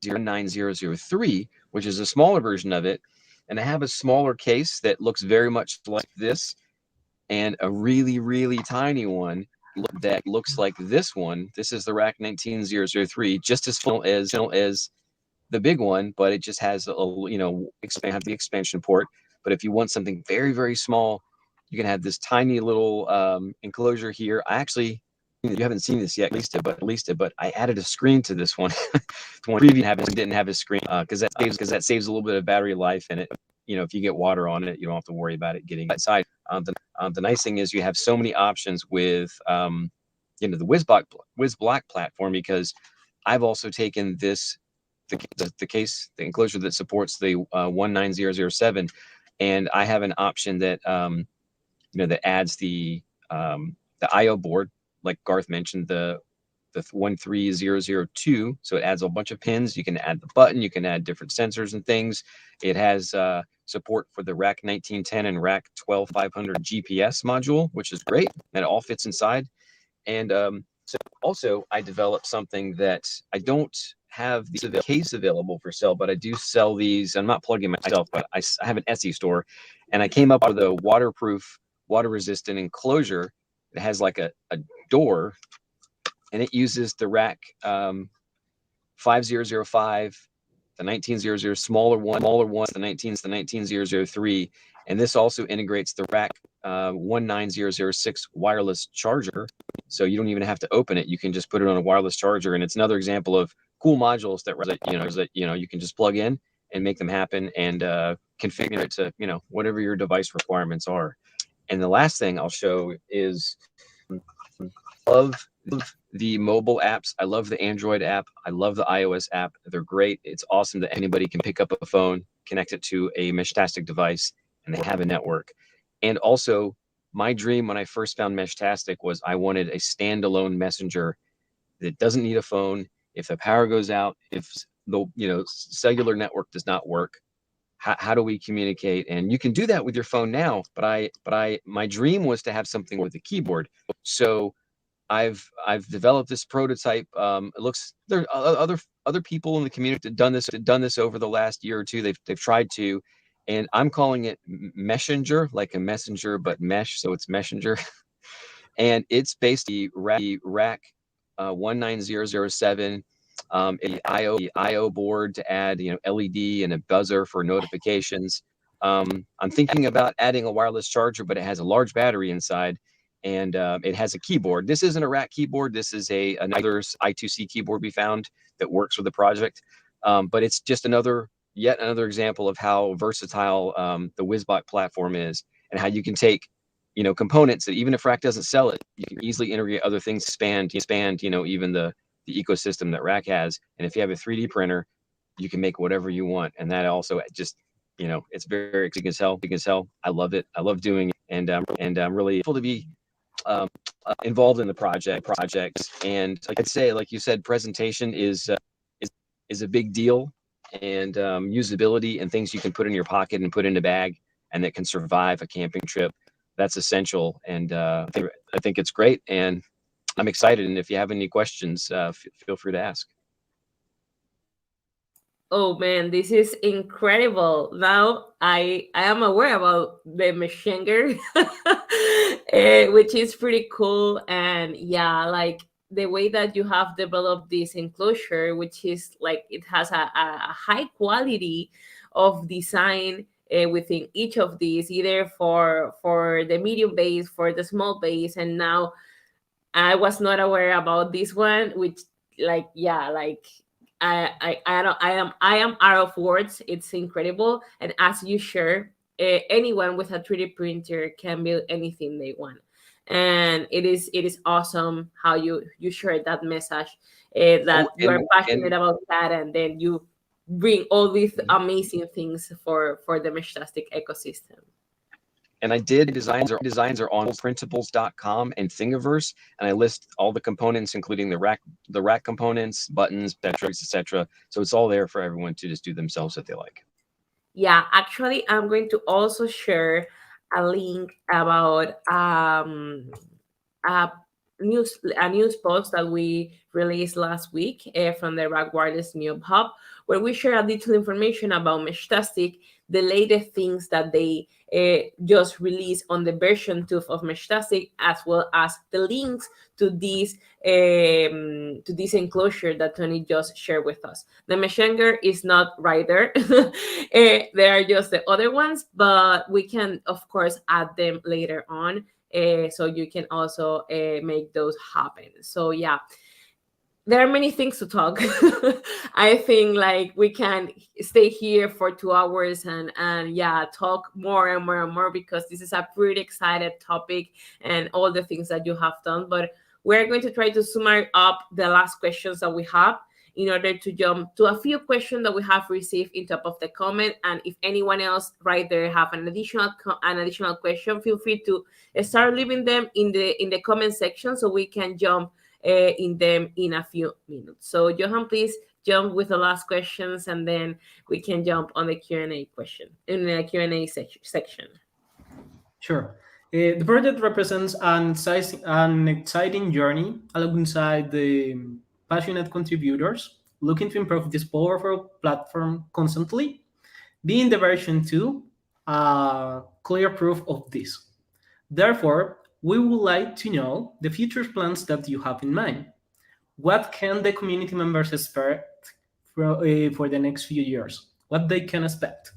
Speaker 4: 09003, which is a smaller version of it, and I have a smaller case that looks very much like this, and a really, really tiny one that looks like this one. This is the Rak 19003, just as full as the big one, but it just has the expansion port. But if you want something very, very small, you can have this tiny little enclosure here. You haven't seen this yet, at least, but I added a screen to this one. The one previous didn't have a screen because that saves a little bit of battery life in it. If you get water on it, you don't have to worry about it getting inside. The nice thing is you have so many options with the WizBlock platform, because I've also taken the enclosure that supports the 19007, and I have an option that that adds the I/O board, like Garth mentioned, the 13002. So it adds a bunch of pins. You can add the button. You can add different sensors and things. It has support for the Rak 1910 and Rak 12500 GPS module, which is great. And it all fits inside. And so also I developed something that I don't have the case available for sale, but I do sell these. I'm not plugging myself, but I have an Etsy store, and I came up with a waterproof, water-resistant enclosure. It has like a door, and it uses the Rak 5005, the 19000, smaller ones, the 19003, and this also integrates the Rak 19006 wireless charger, so you don't even have to open it. You can just put it on a wireless charger, and it's another example of cool modules that you can just plug in and make them happen, and configure it to whatever your device requirements are. And the last thing I'll show is love the mobile apps. I love the Android app. I love the iOS app. They're great. It's awesome that anybody can pick up a phone, connect it to a Meshtastic device, and they have a network. And also, my dream when I first found Meshtastic was I wanted a standalone messenger that doesn't need a phone. If the power goes out, if the cellular network does not work, how do we communicate? And you can do that with your phone now, but my dream was to have something with a keyboard. So I've developed this prototype. It looks, there are other people in the community that done this over the last year or two. They've tried to, and I'm calling it Messenger, like a messenger but mesh, so it's Messenger. And it's based on the Rak 19007. I/O board to add LED and a buzzer for notifications. I'm thinking about adding a wireless charger, but it has a large battery inside, and it has a keyboard. This isn't a Rak keyboard. This is another I2C keyboard we found that works with the project. But it's just yet another example of how versatile the WizBot platform is, and how you can take components that, even if Rak doesn't sell it, you can easily integrate other things, expand even the ecosystem that Rak has. And if you have a 3D printer, you can make whatever you want. And that also just, it's very exciting as hell. I love it. I love doing it. and I'm really able to be involved in the projects. And I'd say, like you said, presentation is a big deal, and usability and things you can put in your pocket and put in a bag and that can survive a camping trip. That's essential, and I think it's great, and I'm excited. And if you have any questions, feel free to ask.
Speaker 1: Oh man, this is incredible. Now I am aware about the Messenger, which is pretty cool. And yeah, like the way that you have developed this enclosure, which is like it has a high quality of design within each of these, either for the medium base, for the small base, and now I was not aware about this one, which like yeah, like I am out of words. It's incredible, and as you share, anyone with a 3D printer can build anything they want, and it is awesome how you share that message,
Speaker 4: Oh,
Speaker 1: that you are passionate
Speaker 4: and
Speaker 1: about that, and then you bring all these
Speaker 4: mhm.
Speaker 1: amazing things for the Meshtastic ecosystem.
Speaker 4: And I did designs are on printables.com and Thingiverse, and I list all the components, including the rack components, buttons, etc. So it's all there for everyone to just do themselves if they like.
Speaker 1: Yeah, actually, I'm going to also share a link about a news post that we released last week from the Rak Wireless New Hub, where we share a detailed information about Meshtastic, the latest things that they just released on the version 2 of Meshtastic, as well as the links to this enclosure that Tony just shared with us. The Messenger is not right there. They are just the other ones, but we can of course add them later on, so you can also make those happen. So yeah, there are many things to talk. I think like we can stay here for 2 hours and yeah, talk more and more and more, because this is a pretty excited topic and all the things that you have done. But we're going to try to sum up the last questions that we have in order to jump to a few questions that we have received in top of the comment. And if anyone else right there have an additional question, feel free to start leaving them in the comment section, so we can jump in them in a few minutes. So Johan, please jump with the last questions, and then we can jump on the Q&A question in the Q&A section.
Speaker 2: Sure. The project represents an exciting journey alongside the passionate contributors looking to improve this powerful platform constantly. Being the version 2, clear proof of this. Therefore, we would like to know the future plans that you have in mind. What can the community members expect for the next few years? What they can expect?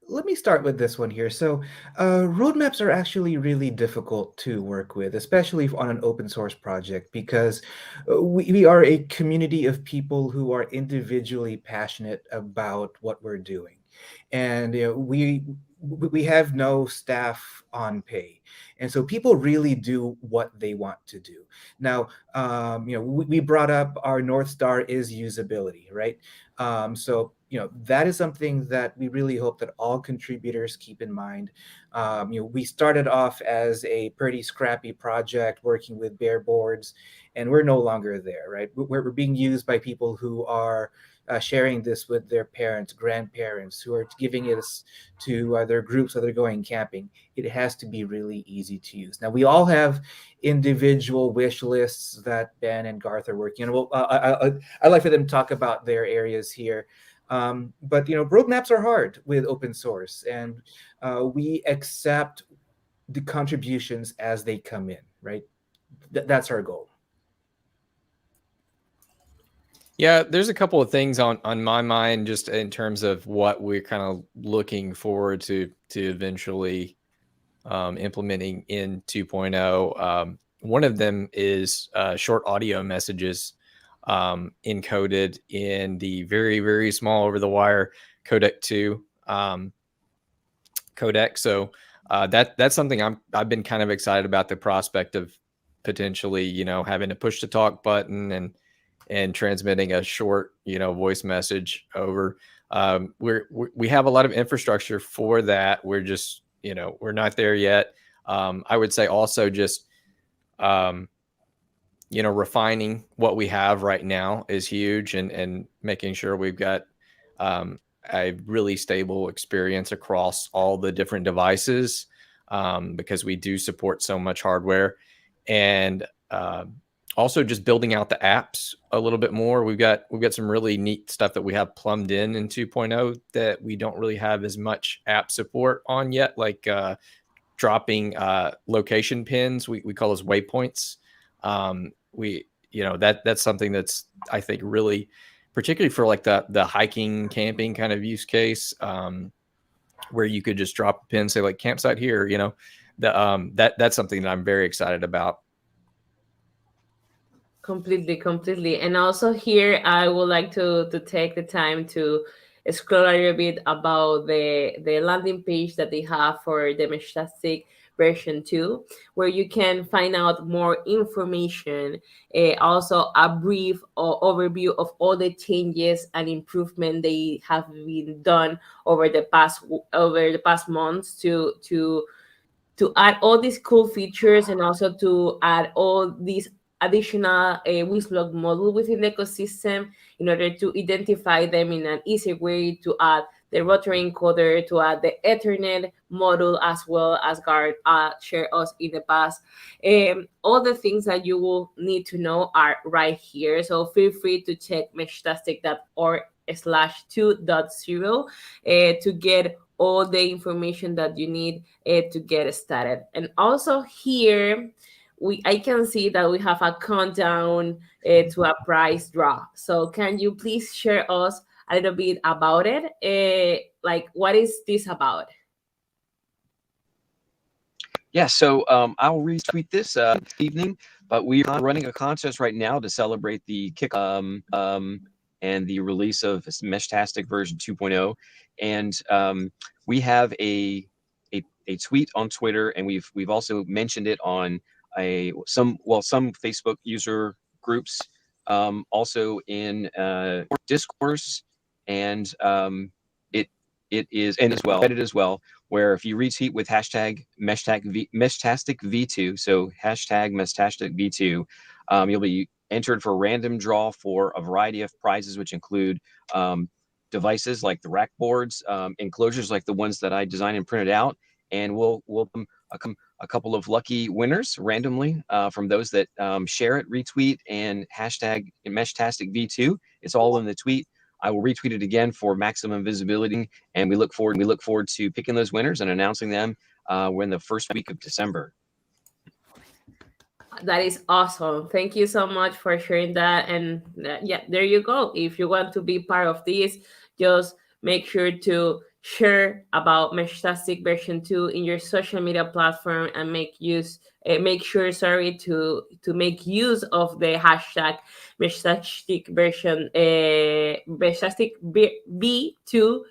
Speaker 3: Let me start with this one here. So, roadmaps are actually really difficult to work with, especially on an open source project, because we are a community of people who are individually passionate about what we're doing. And we have no staff on pay, and so people really do what they want to do. Now, we brought up our North Star is usability, right? So that is something that we really hope that all contributors keep in mind. We started off as a pretty scrappy project working with bare boards, and we're no longer there, right? We're being used by people who are sharing this with their parents, grandparents, who are giving it to their groups that they're going camping. It has to be really easy to use. Now, we all have individual wish lists that Ben and Garth are working on. Well, I'd like for them to talk about their areas here. But roadmaps are hard with open source, and we accept the contributions as they come in, right? That's our goal.
Speaker 5: Yeah, there's a couple of things on my mind just in terms of what we're kind of looking forward to eventually implementing in 2.0. One of them is short audio messages encoded in the very, very small over-the-wire codec 2 codec. So that's something I've been kind of excited about, the prospect of potentially having a push to talk button and transmitting a short voice message over. We have a lot of infrastructure for that. We're just we're not there yet. I would say also just, refining what we have right now is huge, and making sure we've got a really stable experience across all the different devices, because we do support so much hardware. And also just building out the apps a little bit more. We've got some really neat stuff that we have plumbed in 2.0 that we don't really have as much app support on yet, like dropping location pins. We call those waypoints. That's something that's, I think, really, particularly for like the hiking, camping kind of use case, where you could just drop a pin, say like campsite here, that's something that I'm very excited about.
Speaker 1: Completely. And also here, I would like to take the time to explore a little bit about the landing page that they have for the Meshtastic version 2, where you can find out more information, also a brief overview of all the changes and improvement they have been done over the past months to add all these cool features, and also to add all these additional Wislog model within the ecosystem, in order to identify them in an easy way, to add the rotary encoder, to add the Ethernet model, as well as Guard shared us in the past. All the things that you will need to know are right here. So feel free to check meshtastic.org/2.0 to get all the information that you need to get started. And also here, I can see that we have a countdown to a prize draw. So can you please share us a little bit about it? Like, what is this about?
Speaker 4: Yeah, so I'll retweet this evening, but we are running a contest right now to celebrate the kick and the release of Meshtastic version 2.0. And we have a tweet on Twitter, and we've also mentioned it on some Facebook user groups, also in discourse, and it is, and as well, Reddit as well, where if you retweet with hashtag Meshtastic V2, so hashtag Meshtastic V2, you'll be entered for a random draw for a variety of prizes, which include devices like the Rak boards, enclosures like the ones that I designed and printed out, and we'll a couple of lucky winners randomly from those that share it, retweet, and hashtag Meshtastic V2. It's all in the tweet. I will retweet it again for maximum visibility, and we look forward to picking those winners and announcing them in the first week of December.
Speaker 1: That is awesome. Thank you so much for sharing that. And yeah, there you go. If you want to be part of this, just make sure to share about Meshtastic version 2 in your social media platform, and make sure to make use of the hashtag Meshtastic version Meshtastic V2,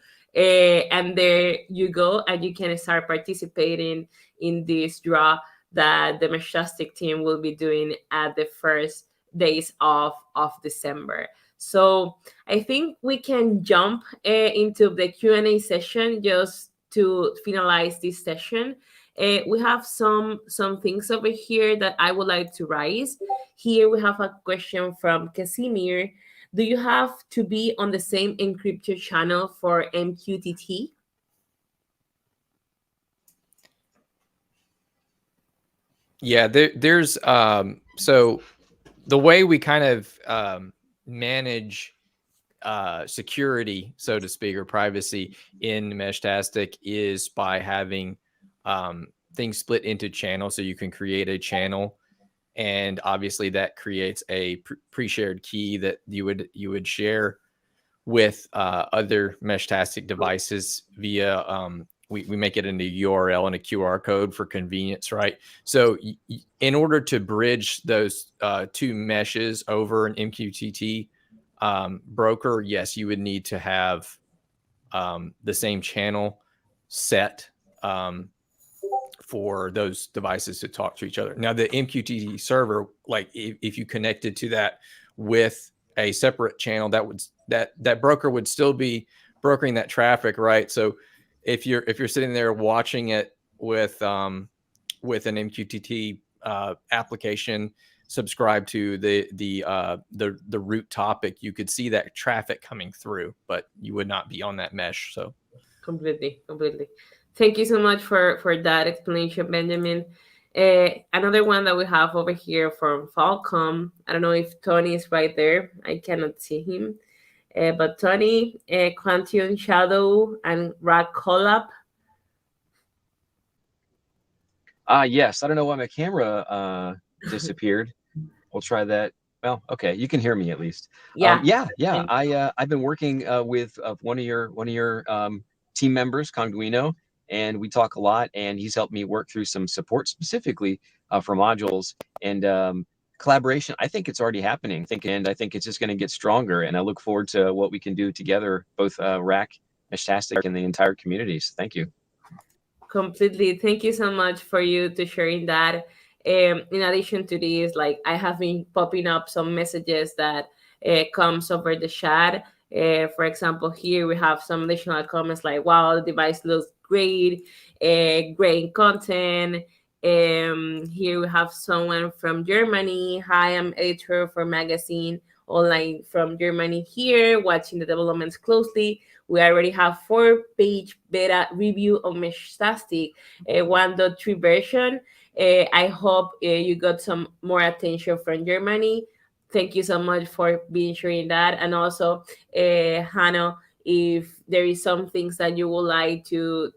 Speaker 1: and there you go, and you can start participating in this draw that the Meshtastic team will be doing at the first days of December. So I think we can jump into the Q&A session just to finalize this session. We have some things over here that I would like to raise. Here we have a question from Casimir. Do you have to be on the same encrypted channel for MQTT?
Speaker 5: Yeah, there's so the way we kind of manage security, so to speak, or privacy in Meshtastic is by having things split into channels. So you can create a channel, and obviously that creates a pre-shared key that you would share with other Meshtastic devices via we make it into URL and a QR code for convenience, right? So in order to bridge those two meshes over an MQTT broker, yes, you would need to have the same channel set for those devices to talk to each other. Now, the MQTT server, like if you connected to that with a separate channel, that broker would still be brokering that traffic, right? So if you're sitting there watching it with an MQTT application subscribed to the root topic, you could see that traffic coming through, but you would not be on that mesh. So
Speaker 1: Completely. Thank you so much for that explanation, Benjamin. Another one that we have over here from Falcom. I don't know if Tony is right there. I cannot see him. But Tony, Quantum Shadow and Rak Collab.
Speaker 4: Yes. I don't know why my camera disappeared. We'll try that. Well, okay, you can hear me at least.
Speaker 1: Yeah.
Speaker 4: Yeah. I've been working with one of your team members, Conguino, and we talk a lot. And he's helped me work through some support specifically for modules and collaboration. I think it's already happening. And I think it's just going to get stronger. And I look forward to what we can do together, both Rak, Meshtastic, and the entire community. So thank you.
Speaker 1: Completely. Thank you so much for you to sharing that. In addition to this, like I have been popping up some messages that comes over the chat. For example, here we have some additional comments like, wow, the device looks great, great content. Here we have someone from Germany. Hi, I'm editor for magazine online from Germany here, watching the developments closely. We already have 4-page beta review of Meshtastic 1.3 version. I hope you got some more attention from Germany. Thank you so much for being sharing that. And also, Hannah, if there is some things that you would like to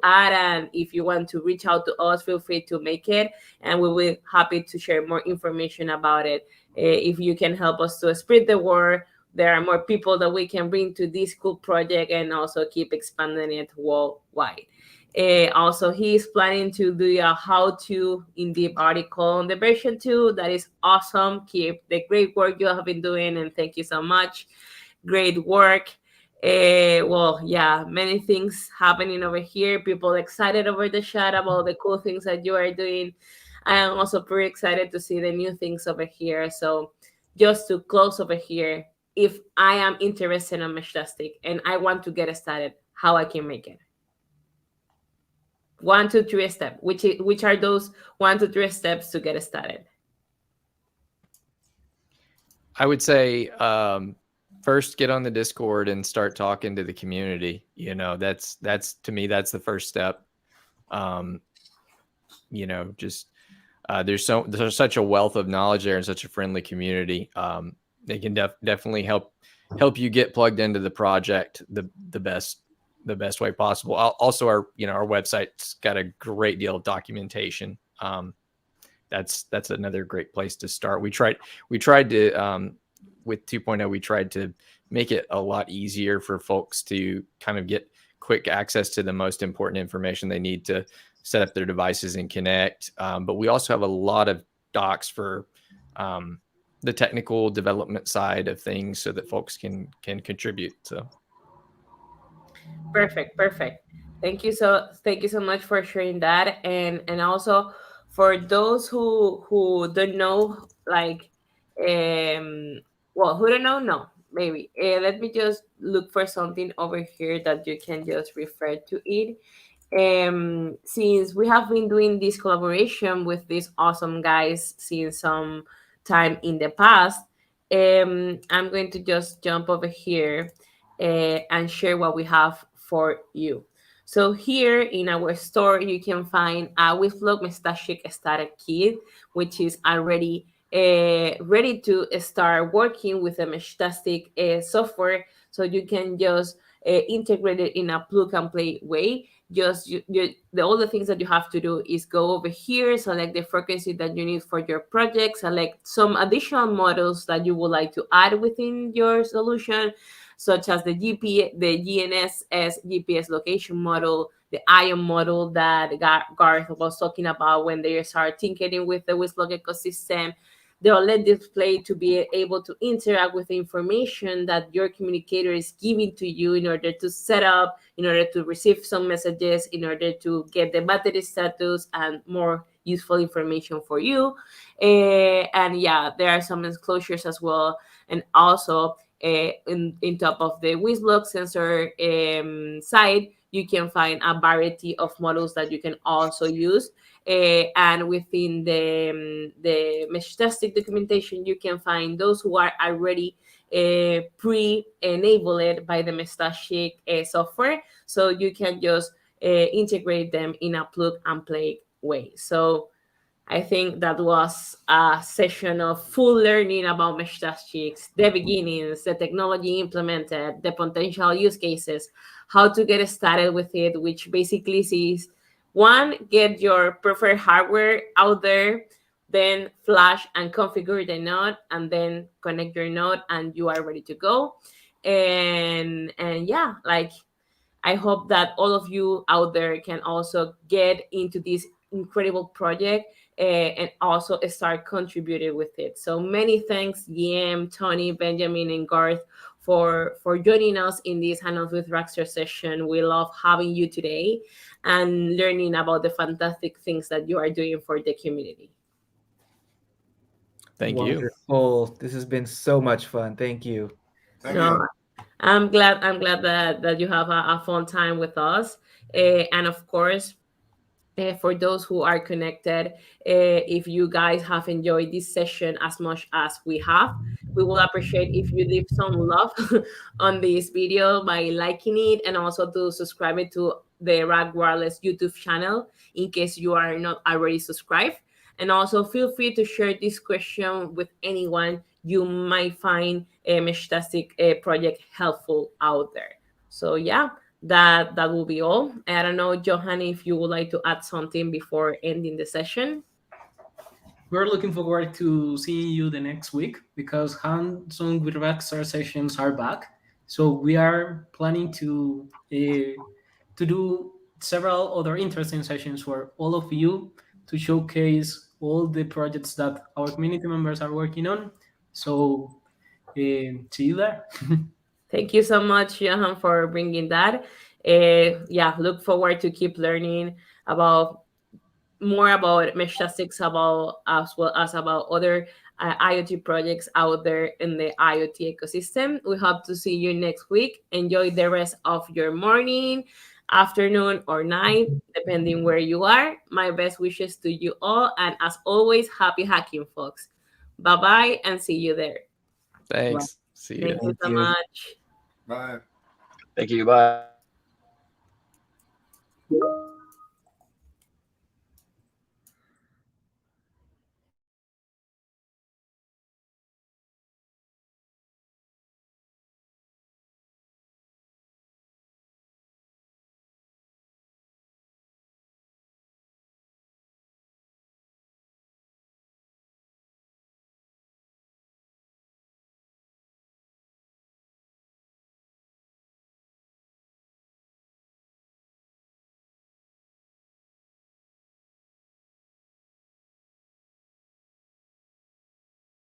Speaker 1: add, and if you want to reach out to us, feel free to make it, and we will be happy to share more information about it. If you can help us to spread the word, there are more people that we can bring to this cool project and also keep expanding it worldwide. Also, he is planning to do a how-to in-depth article on the version 2. That is awesome. Keep the great work you have been doing, and thank you so much. Great work. Well, yeah, many things happening over here. People excited over the chat about the cool things that you are doing. I am also pretty excited to see the new things over here. So just to close over here, if I am interested in Meshtastic and I want to get started, how I can make it? 1, 2, 3 steps. Which are those 1 to 3 steps to get started?
Speaker 5: I would say first get on the Discord and start talking to the community. You know, that's to me, that's the first step. You know, just there's such a wealth of knowledge there and such a friendly community. They can definitely help you get plugged into the project the best way possible. Also, our website's got a great deal of documentation. That's another great place to start. We tried to with 2.0, we tried to make it a lot easier for folks to kind of get quick access to the most important information they need to set up their devices and connect. But we also have a lot of docs for the technical development side of things so that folks can contribute. So
Speaker 1: perfect. Thank you so much for sharing that. And also for those who don't know, like who don't know, no, maybe let me just look for something over here that you can just refer to it. Since we have been doing this collaboration with these awesome guys since some time in the past, I'm going to just jump over here and share what we have for you. So here in our store, you can find a Wizblog Meshtastic starter kit, which is already ready to start working with the Meshtastic software. So you can just integrate it in a plug and play way. Just all the things that you have to do is go over here, select the frequency that you need for your project, select some additional models that you would like to add within your solution, such as the GNSS GPS location model, the ION model that Garth was talking about when they start tinkering with the Wizblog ecosystem, the OLED display to be able to interact with the information that your communicator is giving to you in order to set up, in order to receive some messages, in order to get the battery status and more useful information for you. And yeah, there are some enclosures as well. And also in top of the Wizblog sensor side, you can find a variety of models that you can also use. And within the Meshtastic documentation, you can find those who are already pre-enabled by the Meshtastic software, so you can just integrate them in a plug and play way. So I think that was a session of full learning about Meshtastic, the beginnings, the technology implemented, the potential use cases, how to get started with it, which basically is one, get your preferred hardware out there, then flash and configure the node, and then connect your node, and you are ready to go. And yeah, like I hope that all of you out there can also get into this incredible project and also start contributing with it. So many thanks, Guillaume, Tony, Benjamin, and Garth for joining us in this Hands with RAKstar session. We love having you today and learning about the fantastic things that you are doing for the community.
Speaker 5: Thank you.
Speaker 3: Wonderful. This has been so much fun. Thank you.
Speaker 6: Thank
Speaker 1: No,
Speaker 6: you.
Speaker 1: I'm glad that you have a fun time with us. And of course, for those who are connected, if you guys have enjoyed this session as much as we have, we will appreciate if you leave some love on this video by liking it, and also to subscribe it to the Rak Wireless YouTube channel in case you are not already subscribed. And also feel free to share this question with anyone you might find a Meshtastic project helpful out there. So yeah, that will be all. I don't know, Johan, if you would like to add something before ending the session.
Speaker 2: We're looking forward to seeing you the next week because hands-on with Rockstar sessions are back. So we are planning to do several other interesting sessions for all of you to showcase all the projects that our community members are working on. So see you there.
Speaker 1: Thank you so much, Johan, for bringing that. Yeah, look forward to keep learning about more about Meshtastics, about as well as about other IoT projects out there in the IoT ecosystem. We hope to see you next week. Enjoy the rest of your morning, afternoon, or night, depending where you are. My best wishes to you all, and as always, happy hacking, folks. Bye bye, and see you there.
Speaker 5: Thanks. See you.
Speaker 1: Thank you
Speaker 3: Thank
Speaker 1: so
Speaker 3: you.
Speaker 1: much.
Speaker 6: Bye.
Speaker 4: Thank you. Bye.